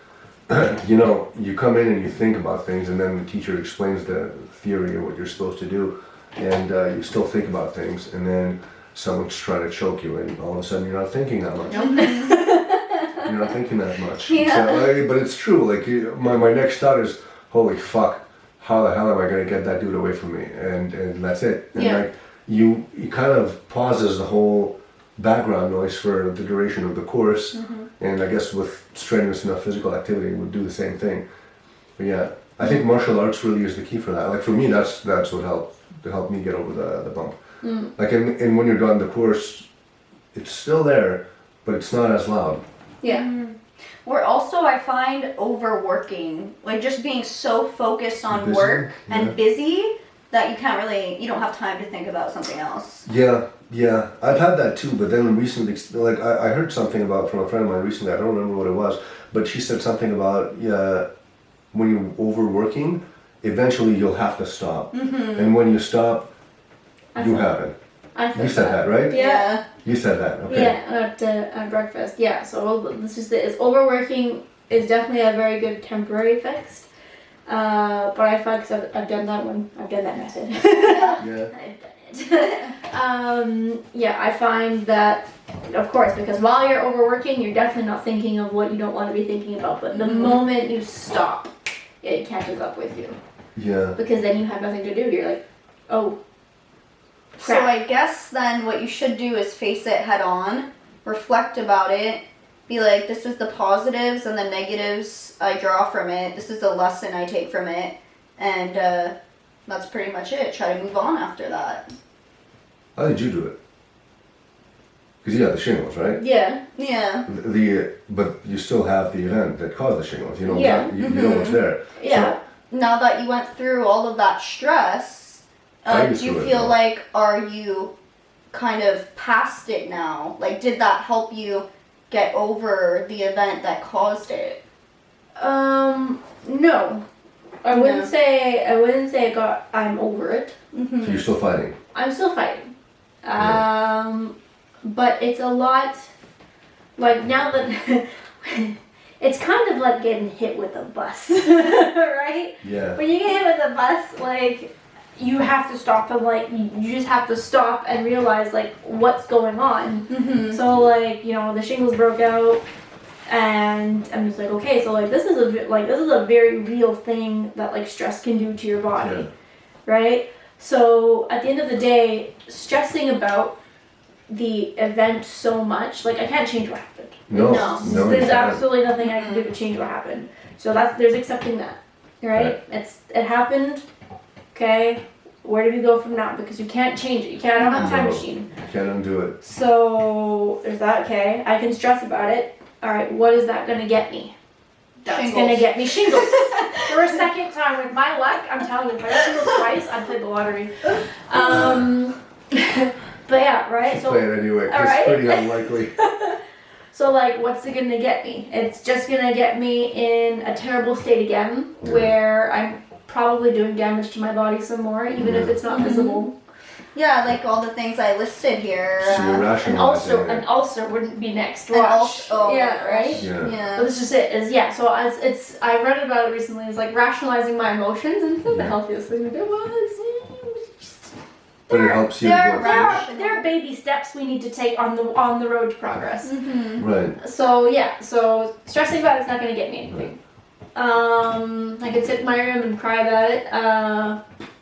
you know, you come in and you think about things and then the teacher explains the theory of what you're supposed to do and you still think about things and then someone's trying to choke you and all of a sudden you're not thinking that much. You're not thinking that much. Yeah. So, but it's true, like my next thought is, holy fuck, how the hell am I going to get that dude away from me? And that's it. And like you kind of pauses the whole background noise for the duration of the course, and I guess with strenuous enough physical activity it would do the same thing. But yeah, I think martial arts really is the key for that. Like for me, that's what helped me get over the bump. Like and when you're done the course, it's still there, but it's not as loud. Yeah. Or also I find overworking, like just being so focused on Busy, work and busy that you don't have time to think about something else. Yeah, I've had that too, but then recently, like I heard something from a friend of mine recently, I don't remember what it was, but she said something about when you're overworking, eventually you'll have to stop. And when you stop, you haven't. You said that, right? Yeah. You said that, okay. Yeah, at breakfast. Yeah, so this is it. Overworking is definitely a very good temporary fix. But I find, because I've done that one, I've done that method. Yeah. I've done it. Yeah, I find that, of course, because while you're overworking, you're definitely not thinking of what you don't want to be thinking about. But the moment you stop, it catches up with you. Yeah. Because then you have nothing to do. You're like, oh, So crap. I guess then what you should do is face it head on, reflect about it, be like, this is the positives and the negatives I draw from it. This is the lesson I take from it. And that's pretty much it. Try to move on after that. How did you do it? Because you had the shingles, right? Yeah. Yeah. But you still have the event that caused the shingles. You know, Yeah. you know what's there. Yeah. Now that you went through all of that stress, How do you you through it, feel though? like, are you kind of past it now? Like, did that help you get over the event that caused it? No. I wouldn't say I'm over it. Mm-hmm. So you're still fighting. I'm still fighting. Yeah. But it's a lot, like now that, it's kind of like getting hit with a bus, right? Yeah. When you get hit with a bus, like, you have to stop and like, you just have to stop and realize like what's going on. Mm-hmm. So like, the shingles broke out, and I'm just like, okay, so like this is a very real thing that like stress can do to your body, Yeah. right? So at the end of the day, stressing about the event so much, like I can't change what happened. No. No. No. There's you can't. absolutely nothing I can do to change what happened. So there's accepting that, right? It happened. Okay, where do we go from now? Because you can't change it. You can't. I don't have a time No. machine. You can't undo it. So there's that. Okay, I can stress about it. All right, what is that gonna get me? That's Shingles. gonna get me shingles. For a second time, with my luck, I'm telling you, if I got shingles twice, I'd play the lottery. But yeah, right. So Play it anyway, 'cause alright. it's pretty unlikely. So like, what's it gonna get me? It's just gonna get me in a terrible state again, Yeah. where I'm probably doing damage to my body some more, even if Yeah. it's not Mhm. visible. Yeah, like all the things I listed here. So you're An rationalizing ulcer, it. an ulcer wouldn't be next. An Watch. ulcer- oh, yeah, right. Yeah. Yeah. But this is it. Is yeah. So it's I read about it recently. It's like rationalizing my emotions, and it's not the Yeah. healthiest thing to do. Well, But it helps you They're go rational. there are baby steps we need to take on the road to progress. Mm-hmm. through. Right. So yeah, so stressing about it's not gonna get me anything. I could sit in my room and cry about it.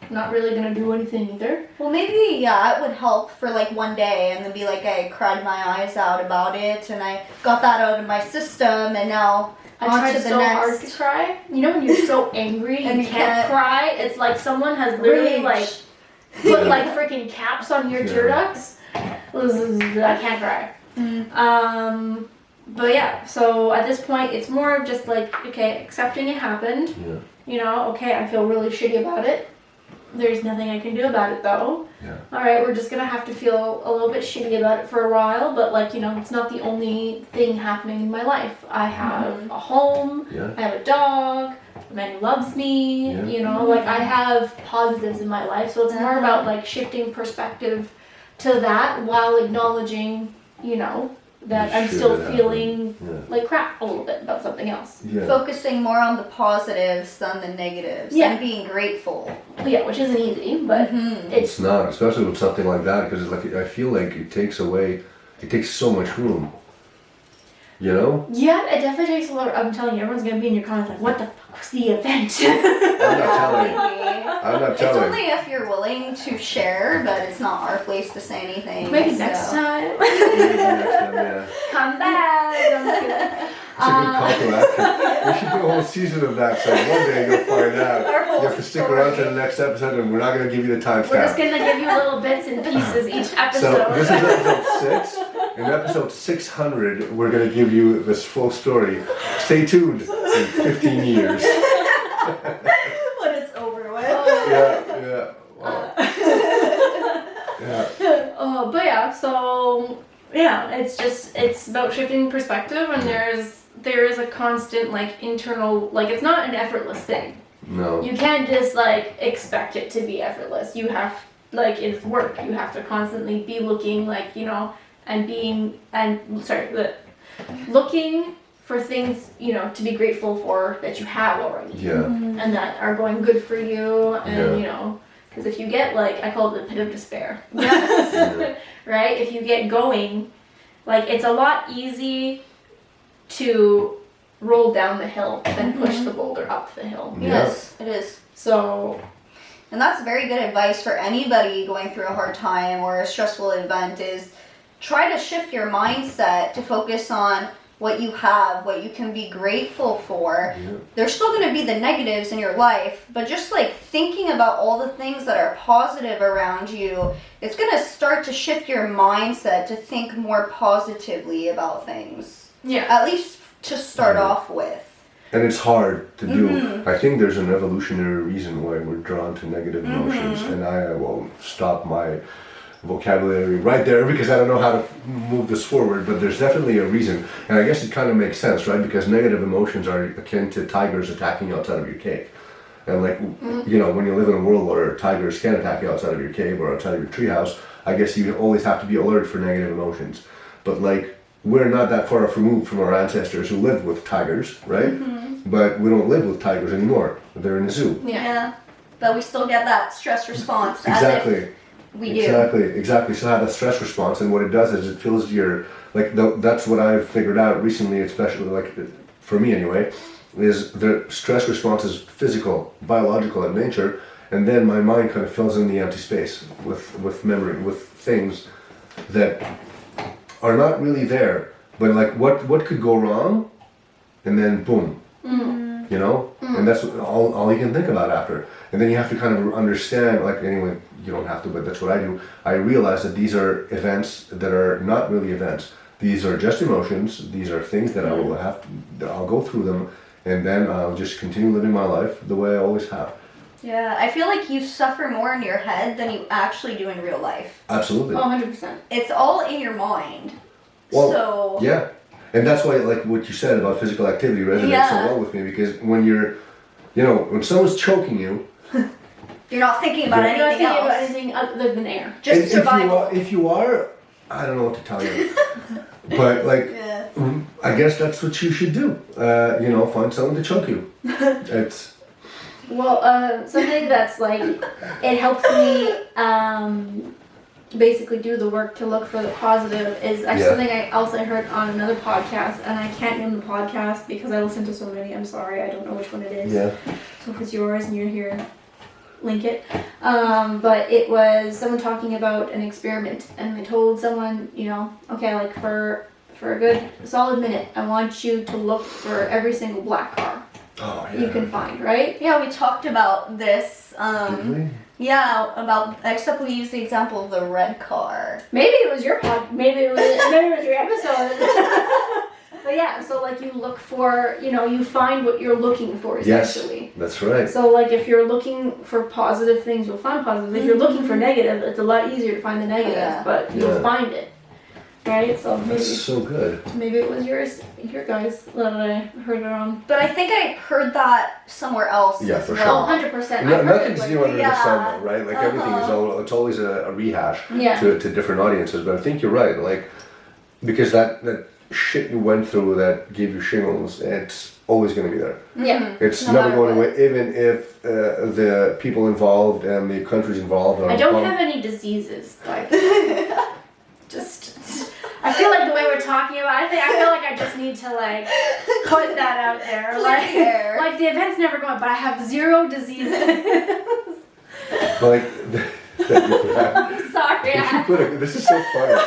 Not really gonna do anything either. Well, maybe, yeah, it would help for like one day and then be like, I cried my eyes out about it and I got that out of my system and now I on tried to the so next. hard to cry. You know when you're so angry And you you can't can't- cry? It's like someone has literally Rage. like put like freaking caps on your tear Yeah. ducts. I can't cry. Mm. But yeah, so at this point it's more of just like, okay, accepting it happened. Yeah. Okay, I feel really shitty about it. There's nothing I can do about it though. Yeah. Alright, we're just gonna have to feel a little bit shitty about it for a while, but like, it's not the only thing happening in my life. I have a home, Yeah. I have a dog, a man who loves me, Yeah. like I have positives in my life, so it's more about like shifting perspective to that while acknowledging, that The I'm shit still that feeling Yeah. like crap a little bit about something else. Yeah. Focusing more on the positives than the negatives Yeah. and being grateful. Yeah, which isn't easy, but Mhm. It's not, especially with something like that, because it's like I feel like it takes so much room. You know? yeah, it definitely takes a lot. I'm telling you, everyone's gonna be in your comments like, "What the fuck was the event?" I'm not telling. Maybe. I'm not It's telling. only if you're willing to share, but it's not our place to say anything. Maybe so. next time. Maybe next time, yeah. Come back. I'm just kidding. It's a good call to action. We should do a whole season of that, so one day you'll find out. Our whole You have to stick around to story. the next episode, and we're not going to give you the We're just timestamp. gonna give you little bits and pieces each episode. So this is episode 6. In episode 600, we're going to give you this full story. Stay tuned in 15 years. When it's over with. Yeah. Wow. Yeah. But yeah, so yeah, it's about shifting perspective, and there is a constant like internal, like it's not an effortless thing. No. You can't just like expect it to be effortless. You have it's work. You have to constantly be looking looking for things, to be grateful for that you have already. Yeah. And that are going good for you, and Yeah. because if you get I call it the pit of despair. Yes. Yeah. Right? If you get going, it's a lot easy to roll down the hill than push the boulder up the hill. Yeah. Yes, it is. So, And that's very good advice for anybody going through a hard time or a stressful event is try to shift your mindset to focus on what you have, what you can be grateful for. Yeah. There's still going to be the negatives in your life, but just like thinking about all the things that are positive around you, it's going to start to shift your mindset to think more positively about things. yeah. At least to start Yeah. off with. And it's hard to do. Mhm. I think there's an evolutionary reason why we're drawn to negative emotions, and I will stop my vocabulary right there because I don't know how to move this forward, but there's definitely a reason. And I guess it kind of makes sense, right? Because negative emotions are akin to tigers attacking you outside of your cave. And like, you know, when you live in a world where tigers can attack you outside of your cave or outside of your treehouse, I guess you always have to be alert for negative emotions. But like, we're not that far removed from our ancestors who lived with tigers, right? But we don't live with tigers anymore. They're in the zoo. Yeah. But we still get that stress response Exactly. as if we do. Exactly. So have a stress response, and what it does is it fills your that's what I've figured out recently, especially like for me anyway, is the stress response is physical, biological in nature, and then my mind kind of fills in the empty space with memory, with things that are not really there, but like what could go wrong, and then boom, you know, and that's all you can think about after. And then you have to kind of understand, like, anyway, you don't have to, but that's what I do. I realize that these are events that are not really events. These are just emotions. These are things that I will I'll go through them, and then I'll just continue living my life the way I always have. Yeah, I feel like you suffer more in your head than you actually do in real life. Absolutely. Oh, 100%. It's all in your mind. Well, So yeah. And that's why, like, what you said about physical activity resonates so well with me, because when you're, you know, when someone's choking you, you're not thinking about You're not anything thinking else. about anything other than air. Just survival. If you are, I don't know what to tell you. But, like, Yeah. I guess that's what you should do. You know, find someone to choke you. It's Well, something that's like, it helps me basically do the work to look for the positive is actually Yeah. something I also heard on another podcast, and I can't name the podcast because I listen to so many. I'm sorry, I don't know which one it is. yeah. So if it's yours and you're here, link it. But it was someone talking about an experiment, and they told someone, you know, okay, like for a good solid minute, I want you to look for every single black car Oh yeah. you can find, right? Yeah, we talked about this. Did we? Yeah, except we used the example of the red car. Maybe it was your maybe it was your episode. But yeah, so like you look for, you know, you find what you're looking for Yes, essentially. that's right. So like if you're looking for positive things, you'll find positive. If you're looking for negative, it's a lot easier to find the negative, Yeah. but you'll Yeah. find it. Right? So That's so good. maybe it was your guys that I heard it on. But I think I heard that somewhere else Yeah, as for well. 100%. No, I heard nothing's it new like, under the yeah. sun, though, right? Like everything is it's always a rehash Yeah. to different audiences. But I think you're right, like because that shit you went through that gave you shingles, it's always going to be there. Yeah. It's No never matter going what. away, even if the people involved and the countries involved are. I don't have any diseases. Like, just, I feel like the way we're talking about it, I feel like I just need to like put that out there. Clear. Like the event's never going, but I have 0 diseases. Like, thank you for that. I'm sorry. If you put this is so funny.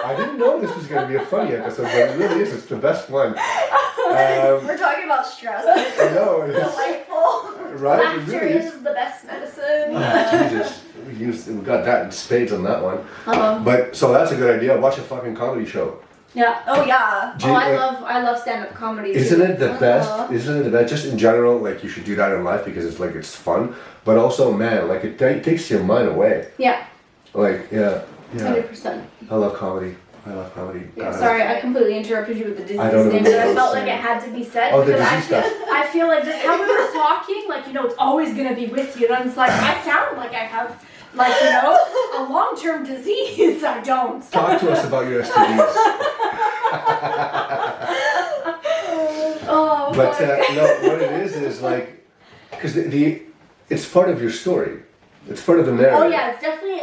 I didn't know this was going to be a funny episode, but it really is. It's the best one. We're talking about stress. I know. It's, Delightful. right? It Laughter really is. is the best medicine. Oh, Jesus. We got that in spades on that one. Uh-huh. But, so that's a good idea. Watch a fucking comedy show. Yeah. Oh yeah. Oh, I love stand-up comedy. Isn't too. it the best? Isn't it the best? Just in general, like you should do that in life because it's like it's fun. But also, man, like it takes your mind away. Yeah. Like, yeah. 100%. I love comedy. Yeah, sorry, I completely interrupted you with the disease I don't know name, what but I I was felt like saying. it had to be said. Oh, the because disease stuff. I feel like just how we were talking, like, you know, it's always going to be with you. And it's like, I sound like I have, like, you know, a long-term disease. I don't. Talk to us about your STDs. Oh, But fuck. no, what it is like, because it's part of your story. It's part of the narrative. Oh yeah, it's definitely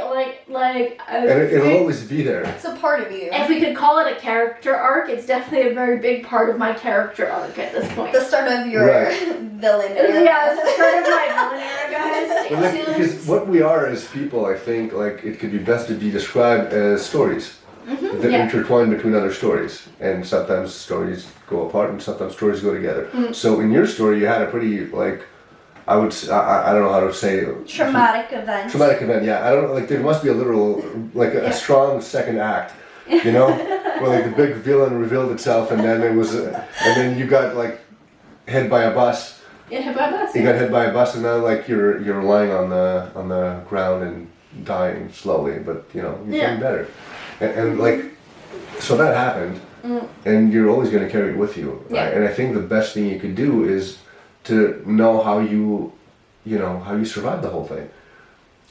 like. And it'll always be there. It's a part of you. If we could call it a character arc, it's definitely a very big part of my character arc at this point. The start of your villain era. Yeah, it's the start of my villain era, guys. But like, because what we are as people, I think, like it could be best to be described as stories that intertwine between other stories, and sometimes stories go apart, and sometimes stories go together. So in your story, you had a pretty like. I don't know how to say it. Traumatic event. Traumatic event, yeah. I don't know, like there must be a literal, like a strong second act, you know, where like the big villain revealed itself, and then it was, and then you got like hit by a bus. Yeah, hit by a bus. You got hit by a bus, and now like you're lying on the ground and dying slowly, but you know you're getting better, and like so that happened, and you're always going to carry it with you, right? And I think the best thing you could do is to know how you survived the whole thing,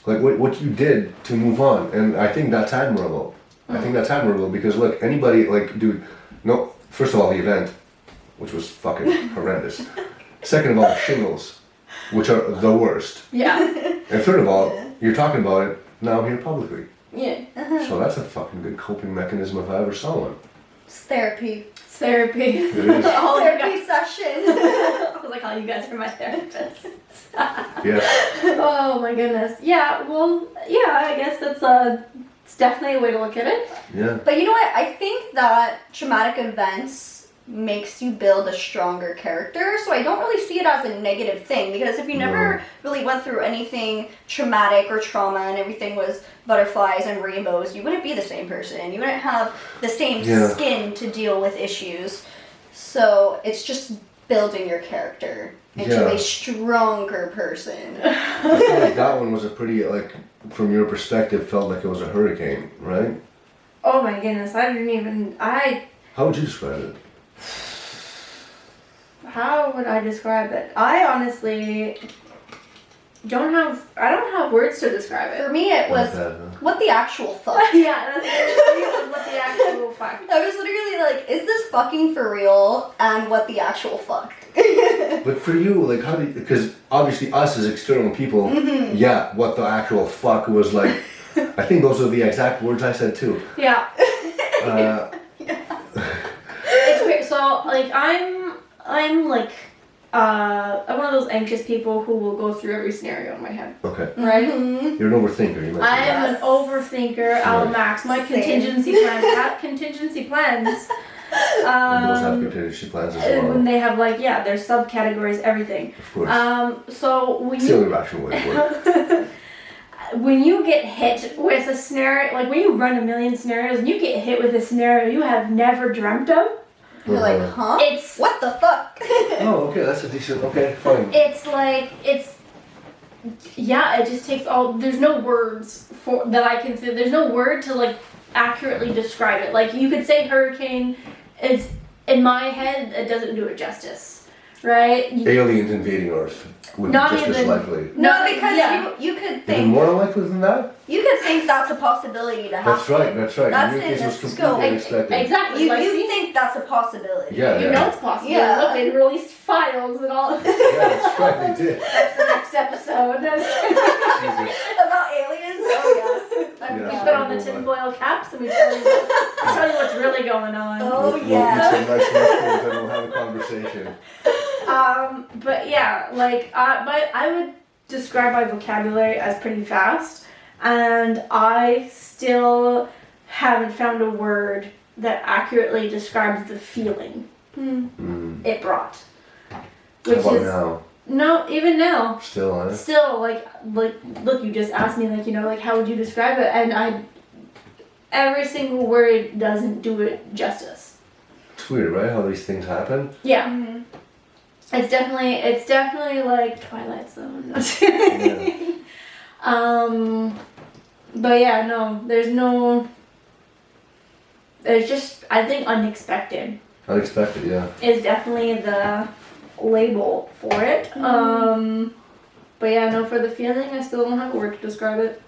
like what you did to move on, and I think that's admirable. I think that's admirable because look, anybody like, dude, no, first of all, the event, which was fucking horrendous. Second of all, shingles, which are the worst. Yeah. And third of all, you're talking about it now here publicly. Yeah. So that's a fucking good coping mechanism if I ever saw one. It's therapy. It's therapy. It is. Therapy session. I was like, oh, you guys are my therapists. Yeah. Oh my goodness. Yeah, well, yeah, I guess it's definitely a way to look at it. Yeah. But you know what? I think that traumatic events makes you build a stronger character, so I don't really see it as a negative thing, because if you never really went through anything traumatic or trauma and everything was butterflies and rainbows, you wouldn't be the same person. You wouldn't have the same skin to deal with issues. So it's just building your character into a stronger person. I feel like that one was a pretty, like, from your perspective, felt like it was a hurricane, right? Oh my goodness, How would you describe it? How would I describe it? I honestly don't have words to describe it. For me, it was what the actual fuck. Yeah, that's what the actual fuck. I was literally like, is this fucking for real? And what the actual fuck? But for you, like, how do you, because obviously us as external people, what the actual fuck was like, I think those are the exact words I said too. Yeah. It's weird. So, like, I'm like, I'm one of those anxious people who will go through every scenario in my head. Okay. Right? You're an overthinker, you mentioned I that. am an overthinker, Al max. My contingency plans have contingency plans. And those have contingency plans as well. When they have, like, there's subcategories, everything. Of course. So when it's the only rational way to work. when you get hit with a scenario, like when you run a million scenarios and you get hit with a scenario you have never dreamt of, you're like, huh? It's what the fuck? Oh, okay, that's a decent. Okay, fine. It's like it just takes all. There's no words for that I can say. There's no word to like accurately describe it. Like you could say hurricane. It's in my head. It doesn't do it justice, right? Aliens invading Earth would be just as likely. No, because you could think. Even more likely than that? You could think that's a possibility to happen. That's right. That's in your in case, it was the completely scope. unexpected. Exactly. You think that's a possibility. Yeah, You know it's possible. Yeah. Look, they released files and all. Yeah, that's right, they did. That's the next episode. Jesus. About aliens? Oh, yes. Yeah. We put on the tinfoil caps and we tell you what's really going on. Oh, We'll yeah. eat some nice mushrooms and we'll have a conversation. But yeah, like I would describe my vocabulary as pretty vast, and I still haven't found a word that accurately describes the feeling it brought. Which How about is now? no, even now. Still, huh? Still, like look, you just asked me, like, like, how would you describe it? And every single word doesn't do it justice. It's weird, right? How these things happen. Yeah. Mm-hmm. It's definitely like Twilight Zone. Yeah. But yeah, no, there's just, I think unexpected Unexpected, yeah. is definitely the label for it. But yeah, no, for the feeling, I still don't have a word to describe it.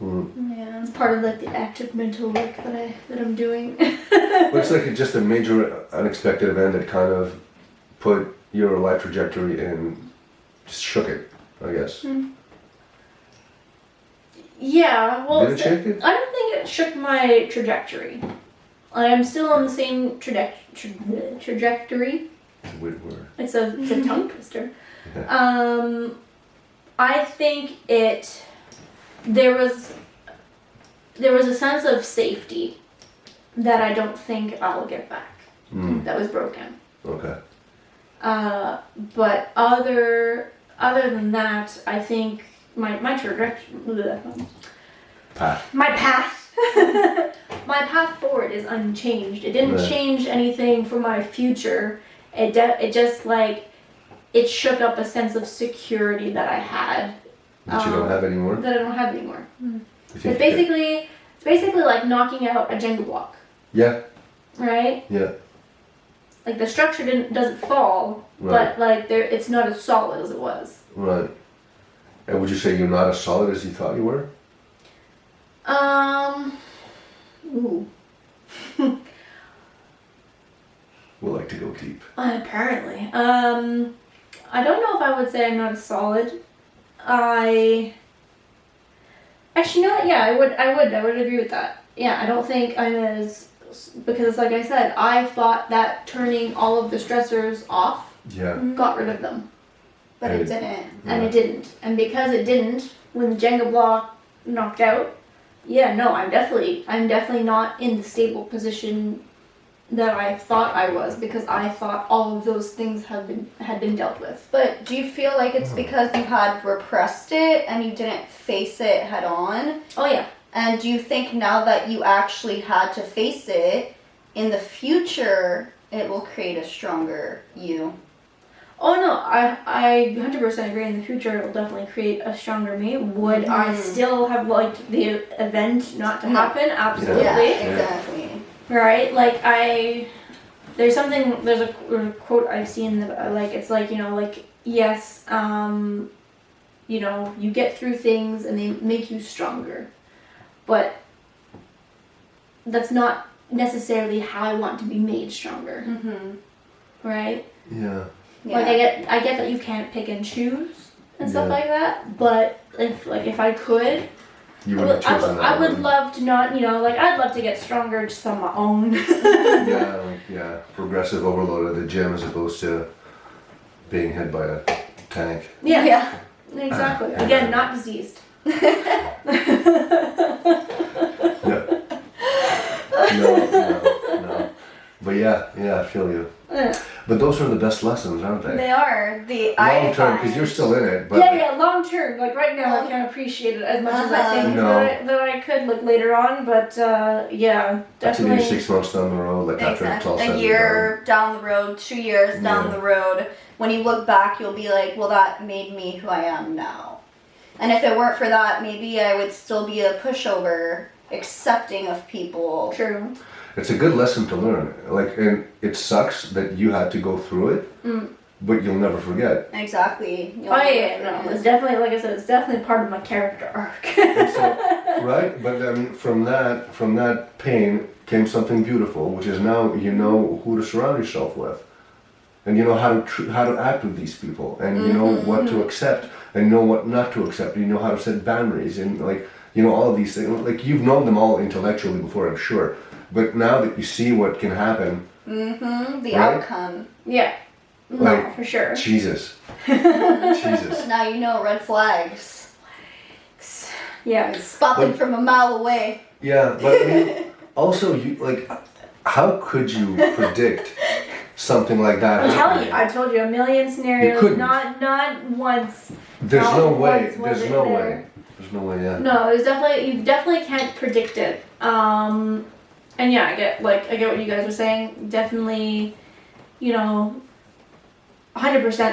Yeah. It's part of like the active mental work that I'm doing. Looks like just a major unexpected event that kind of put your life trajectory in, just shook it, I guess. Yeah, well, Did it shake it? I don't think it shook my trajectory. I am still on the same trajectory. It's a weird word. It's a tongue twister. Yeah. I think there was a sense of safety that I don't think I'll get back. That was broken. Okay. But other than that, I think my trajectory, Path. my path, my path forward is unchanged. It didn't Right. change anything for my future. It just like it shook up a sense of security that I had. That you don't have anymore? That I don't have anymore. You think It's basically like knocking out a Jenga block, Yeah, right? yeah. Like the structure doesn't fall, Right. but like it's not as solid as it was. Right. And would you say you're not as solid as you thought you were? Ooh. We like to go deep. Apparently. I don't know if I would say I'm not as solid. Actually, you know what? Yeah, I would agree with that. Yeah, I don't think I'm as, because like I said, I thought that turning all of the stressors off Yeah. got rid of them. But it didn't. And it didn't. And because it didn't, when the Jenga block knocked out, yeah, no, I'm definitely not in the stable position that I thought I was, because I thought all of those things had been dealt with. But do you feel like it's because you had repressed it and you didn't face it head on? Oh yeah. And do you think now that you actually had to face it, in the future, it will create a stronger you? Oh no, I 100% agree. In the future, it will definitely create a stronger me. Would I still have liked the event not to happen? Absolutely. Yeah, exactly. Right? Like there's a quote I've seen that I like. It's like, yes, you get through things and they make you stronger, but that's not necessarily how I want to be made stronger. Right? Yeah. Like I get that you can't pick and choose and stuff Yeah. like that, but if I could, You would have chosen that. I would love to not, I'd love to get stronger just on my own. Yeah, progressive overload at the gym as opposed to being hit by a tank. Yeah, exactly. Again, not diseased. No. But yeah, I feel you. But those are the best lessons, aren't they? They are. Long term, because you're still in it. But Yeah, long term. Like right now, I can't appreciate it as much as I think that I could like later on. But yeah, Actually, definitely. 6 months down the road, like after it's all said A and year down the road, 2 years down the road, when you look back, you'll be like, well, that made me who I am now. And if it weren't for that, maybe I would still be a pushover, accepting of people. True. it's a good lesson to learn. Like, and it sucks that you had to go through it, but you'll never forget. Exactly. Oh yeah, no, it's definitely, like I said, it's definitely part of my character arc. And so, right? But then from that pain came something beautiful, which is now you know who to surround yourself with, and you know how to act with these people, and you know what to accept, and you know what not to accept. And you know how to set boundaries, and like you know all of these things. Like you've known them all intellectually before, I'm sure, but now that you see what can happen, the right? outcome. Yeah. No, Like, for sure. Jesus. Jesus. Now you know red flags. Yeah. Spot them from a mile away. Yeah, but I mean, also you like, how could you predict something like that? I'm telling happening? you, I told you a million scenarios. couldn't. Not once. There's not no way. once was There's it no there. way. There's no way. Yeah. No, it was definitely, you definitely can't predict it. And yeah, I get what you guys are saying. Definitely, 100%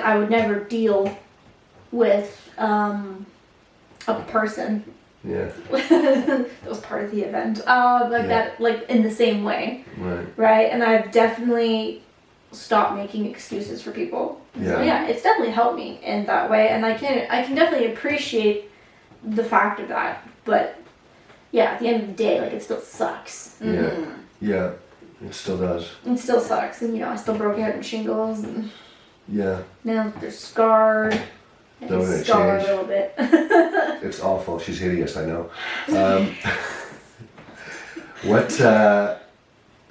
I would never deal with a person Yeah. that was part of the event. That, like in the same way. Right. Right? And I've definitely stopped making excuses for people. Yeah. So yeah, it's definitely helped me in that way, and I can definitely appreciate the fact of that. But yeah, at the end of the day, like it still sucks. Yeah. Yeah. It still does. It still sucks, and I still broke out in shingles, and Yeah. now they're scarred. And They're gonna scar a change. little bit. It's awful. She's hideous, I know. What?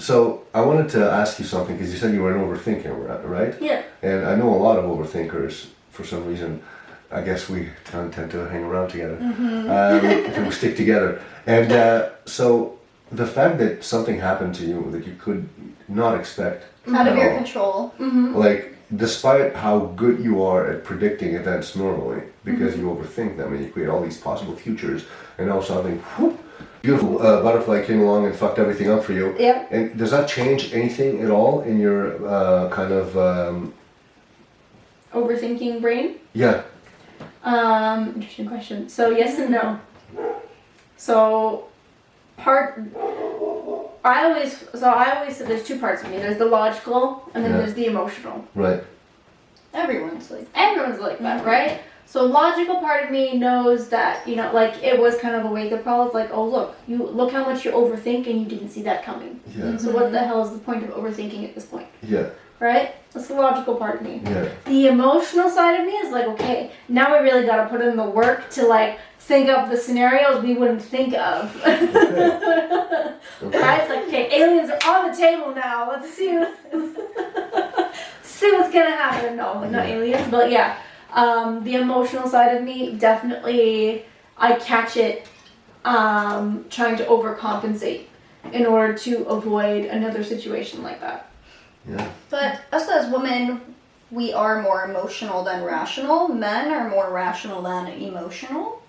So I wanted to ask you something because you said you were an overthinker, right? Yeah. And I know a lot of overthinkers. For some reason, I guess we tend to hang around together. And we stick together. And so the fact that something happened to you that you could not expect Out of at your all, control. like despite how good you are at predicting events normally, because you overthink them and you create all these possible futures, and now something whoop, beautiful butterfly came along and fucked everything up for you. Yep. And does that change anything at all in your kind of Overthinking brain. yeah? Interesting question. So yes and no. So I always say there's two parts of me. There's the logical and then Yeah. there's the emotional. Right. Everyone's like, Everyone's like that, right? So logical part of me knows that, you know, like it was kind of a wake up call. It's like, oh look how much you overthink and you didn't see that coming. Yeah. So what the hell is the point of overthinking at this point? Yeah. Right? That's the logical part of me. Yeah. The emotional side of me is like, okay, now we really gotta put in the work to like think up the scenarios we wouldn't think of. Okay. Right? It's like, okay, aliens are on the table now. Let's see see what's gonna happen. No, not aliens, but yeah. The emotional side of me, definitely I catch it trying to overcompensate in order to avoid another situation like that. Yeah. but us as women, we are more emotional than rational. Men are more rational than emotional.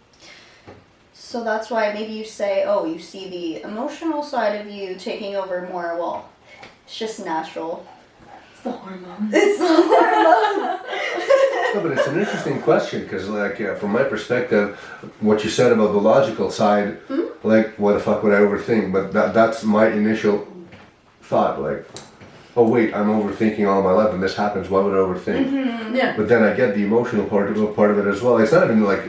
So that's why maybe you say, oh, you see the emotional side of you taking over more. Well, it's just natural. It's the hormones. It's the hormones. No, but it's an interesting question because, like, from my perspective, what you said about the logical side, like, why the fuck would I overthink? But that's my initial thought, like, oh wait, I'm overthinking all my life, and this happens. Why would I overthink? Yeah. But then I get the emotional part of it as well. It's not even like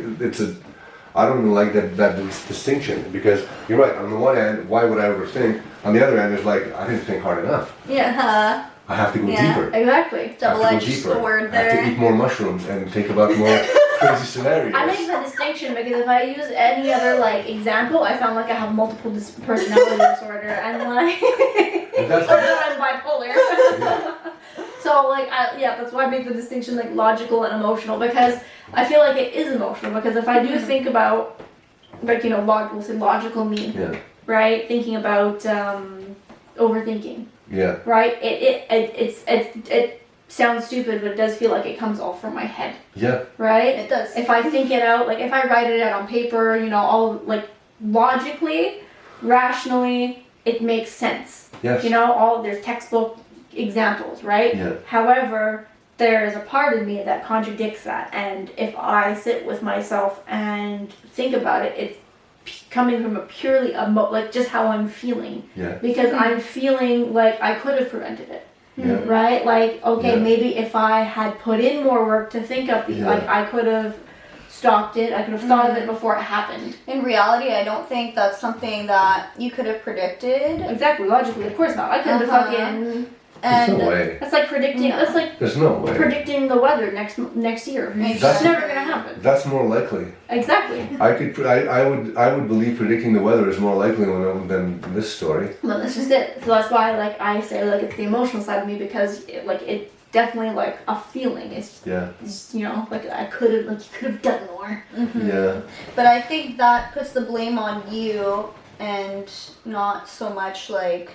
I don't even like that distinction because you're right. On the one hand, why would I overthink? On the other hand, it's like I didn't think hard enough. Yeah. I have to go Yeah. deeper. Exactly. I have to go Double-edged deeper. sword I have to there. eat more mushrooms and think about more crazy scenarios. I make the distinction because if I use any other like example, I sound like I have multiple personality disorder and like or That's that I'm bipolar. So like that's why I make the distinction like logical and emotional because I feel like it is emotional because if I do think about like we'll say logical me, yeah. right? Thinking about overthinking, Yeah. right? It sounds stupid, but it does feel like it comes all from my head, Yeah. right? It does. If I think it out, like if I write it out on paper, all like logically, rationally, it makes sense. Yes. There's textbook examples, right? Yeah. However, there is a part of me that contradicts that, and if I sit with myself and think about it, it's coming from a purely like just how I'm feeling, Yeah. because I'm feeling like I could have prevented it. Yeah. Right? Like, okay, Yeah. maybe if I had put in more work to think of Yeah. like I could have stopped it, I could have thought of it before it happened. In reality, I don't think that's something that you could have predicted. Exactly, logically, of course not. I could have fucking. There's And no way. That's like predicting. No. That's like There's no way. predicting the weather next year. It's That's- never gonna happen. That's more likely. Exactly. I would believe predicting the weather is more likely than this story. Well, that's just it. So that's why, like, I say, like, it's the emotional side of me because, it's definitely like a feeling. It's, Yeah. it's like I could have, you could have done more. Yeah. But I think that puts the blame on you and not so much like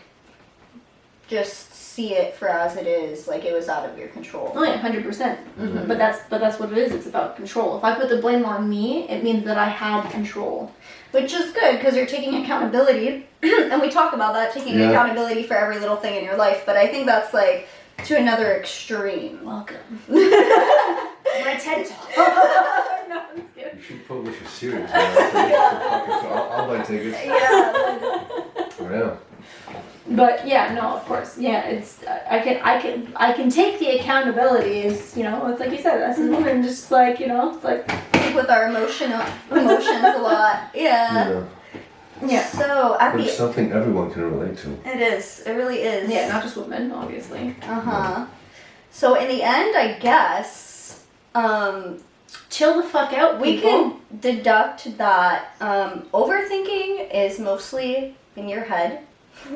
just see it for as it is, like it was out of your control. Oh yeah, 100%. But that's what it is. It's about control. If I put the blame on me, it means that I had control. Which is good because you're taking accountability, and we talk about that, taking Yeah. accountability for every little thing in your life. But I think that's like to another extreme. Welcome. My TED Talk. No, I'm just kidding. You should publish a series. I'll buy tickets. Yeah. Yeah. But yeah, no, of course, yeah. It's I can take the accountability. Is it's like you said, us as women, just like it's like With our emotions a lot. Yeah. yeah, So at But it's the something everyone can relate to. it is. It really is. yeah, not just women, obviously. Uh-huh. So in the end, I guess, chill the fuck out, We people. can deduct that overthinking is mostly in your head,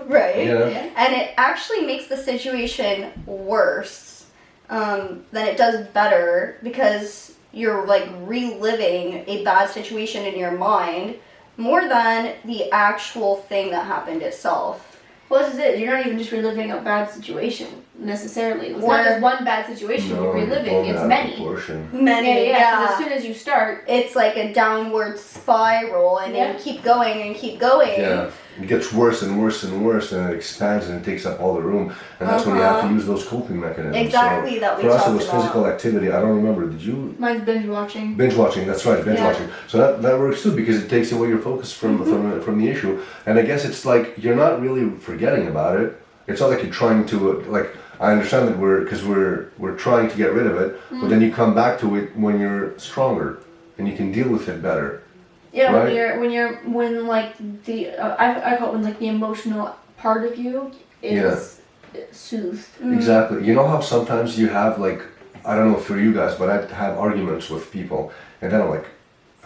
right? Yeah. And it actually makes the situation worse than it does better because you're like reliving a bad situation in your mind more than the actual thing that happened itself. Well, this is it. You're not even just reliving a bad situation necessarily. It's not Or- just one bad situation you're reliving. It's many. Many, Yeah. 'Cause as soon as you start, It's like a downward spiral, and Yeah. you keep going and keep going. Yeah, it gets worse and worse and worse, and it expands and it takes up all the room, and that's when you have to use those coping mechanisms. Exactly, So that we for us, it talked was about. physical activity. I don't remember. Did you mine's binge watching. binge watching? That's right, binge Yeah. watching. So that works too because it takes away your focus from the issue, and I guess it's like you're not really forgetting about it. It's not like you're trying to like. I understand that we're trying to get rid of it, but then you come back to it when you're stronger and you can deal with it better. Yeah, Right. when like the I call it when like the emotional part of you is soothed. Exactly. You know how sometimes you have like, I don't know for you guys, but I have arguments with people, and then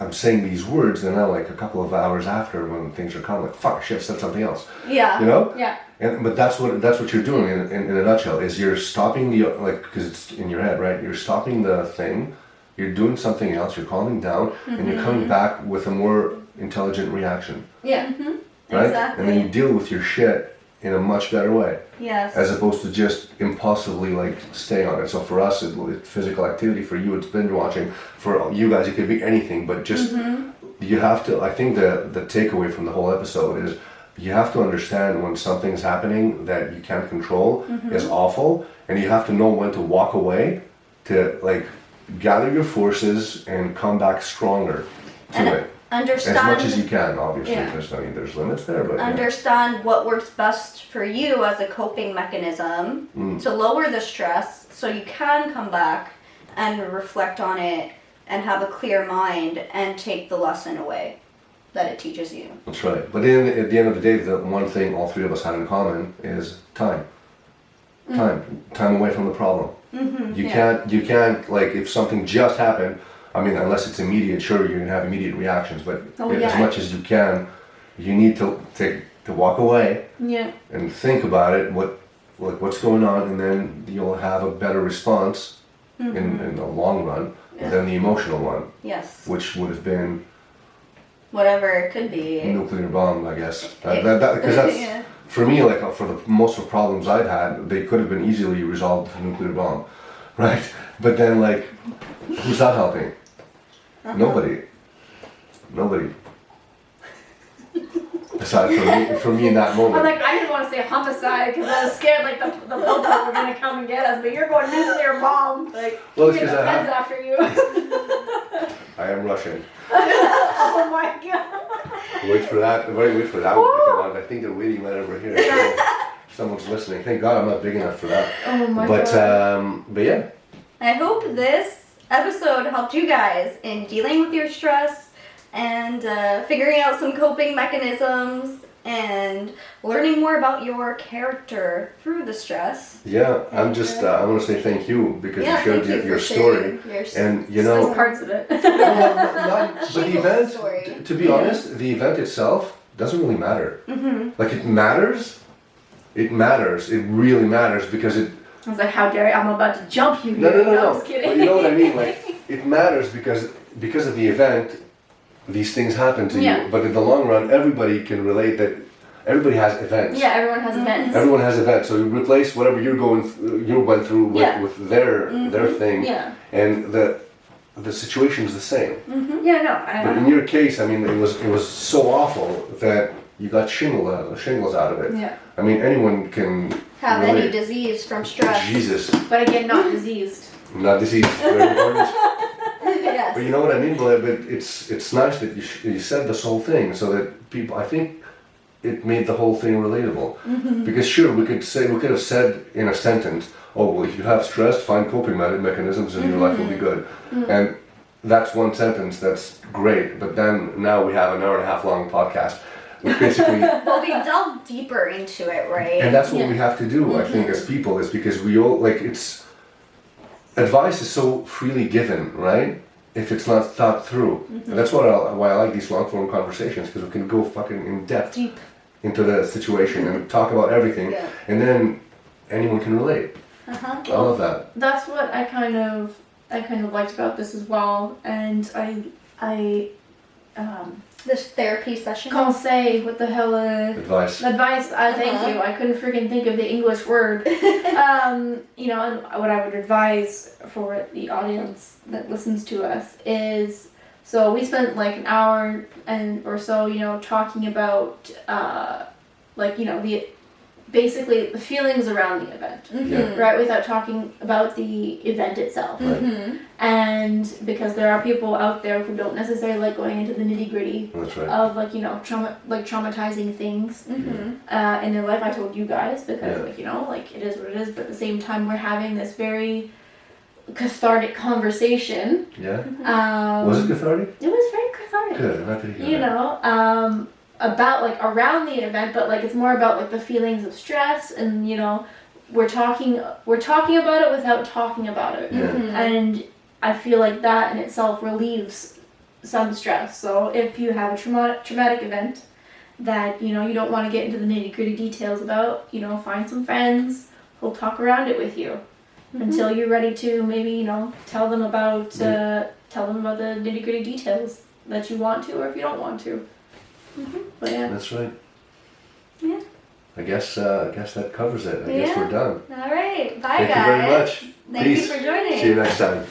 I'm saying these words, and then like a couple of hours after, when things are calm, like fuck, I should have said something else. Yeah. You know? Yeah. But that's what you're doing in a nutshell. Is you're stopping the because it's in your head, right? You're stopping the thing. You're doing something else. You're calming down, and you're coming back with a more intelligent reaction, Yeah. right? Exactly. And then you deal with your shit in a much better way. Yes. As opposed to just impulsively like stay on it. So for us, it's physical activity. For you, it's binge watching. For you guys, it could be anything. But just you have to. I think the takeaway from the whole episode is you have to understand when something's happening that you can't control is awful, and you have to know when to walk away to like gather your forces and come back stronger to And it Understand. as much as you can. Obviously, Yeah. because I mean, there's limits there, but yeah. Understand what works best for you as a coping mechanism to lower the stress so you can come back and reflect on it and have a clear mind and take the lesson away that it teaches you. That's right. But then at the end of the day, the one thing all three of us had in common is time. Time away from the problem. You can't like if something just happened. I mean, unless it's immediate, sure you're gonna have immediate reactions. But as much as you can, you need to walk away Yeah. and think about it. What's going on, and then you'll have a better response in the long run than the emotional one, Yes. which would have been Whatever it could be. nuclear bomb, I guess. Because that's Yeah. for me, like for the most of the problems I've had, they could have been easily resolved with a nuclear bomb, right? But then, like, who's that helping? Nobody. Aside from me in that I'm moment. like, I didn't want to say homicide because I was scared like the police were gonna come and get us, but you're going nuclear bomb. Like, Well, it's get the 'cause I feds after you. I am Russian. Oh my god. Wait for that one to come out. I think they're waiting right over here. So someone's listening. Thank God I'm not big enough for that. Oh my But god. but yeah. I hope this episode helped you guys in dealing with your stress and figuring out some coping mechanisms and learning more about your character through the stress. Yeah, I'm just I want to say thank you because Yeah, you shared thank you your for story, sharing your and you Those know. parts of it. Well, but the Shingles event, story. to be honest, the event itself doesn't really matter. Like it matters. It matters. It really matters because it. I was like, how dare I? I'm about to jump you No, here. no. I'm just kidding. But you know what I mean? Like it matters because of the event, these things happen to Yeah. you. But in the long run, everybody can relate that. Everybody has events. Yeah, everyone has events. Everyone has events. So you replace whatever you went through Yeah. with their thing, Yeah. and the situation is the same. Yeah, no. But in your case, I mean, it was so awful that you got shingles out of it. Yeah. I mean, anyone can Have relate. any disease from stress. Jesus, But again, not diseased. not disease. Very important. Yes. But you know what I mean. But it's nice that you said this whole thing so that people. I think it made the whole thing relatable. Because sure, we could have said in a sentence, "Oh well, if you have stress, find coping mechanisms, and your life will be good." And that's one sentence. That's great. But then now we have an hour and a half long podcast, which basically. But we delve deeper into it, right? And that's what we have to do, I think, as people, is because we all, like, advice is so freely given, right? if it's not thought through. And that's why I like these long form conversations, because we can go fucking in depth Deep. into the situation and talk about everything, Yeah. and then anyone can relate. Uh-huh. I love that. That's what I kind of liked about this as well, and I This therapy session. can't say what the hell Advice. advice. Thank Uh-huh. you. I couldn't freaking think of the English word. You know, and what I would advise for the audience that listens to us is, so we spent like an hour or so, you know, talking about like, you know, basically the feelings around the event. Mhm. Right, without talking about the event itself. Mhm. And because there are people out there who don't necessarily like going into the nitty gritty That's right. of like, you know, traumatizing things Mhm. in their life. I told you guys because Yeah. like, you know, like it is what it is, but at the same time we're having this very cathartic conversation. Yeah. Um, Was it cathartic? It was very cathartic. Good. I'm happy to hear You that. know, about like around the event, but like it's more about like the feelings of stress, and you know, we're talking about it without talking about it. Yeah. Mhm. And I feel like that in itself relieves some stress. So if you have a traumatic event that, you know, you don't want to get into the nitty-gritty details about, you know, find some friends who'll talk around it with you until you're ready to maybe, you know, tell them about the nitty-gritty details that you want to, or if you don't want to. But yeah. That's right. Yeah. I guess that covers it. I guess Yeah. we're done. All right. Bye, Thank guys. you very much. Thank Peace. you for joining. See you next time.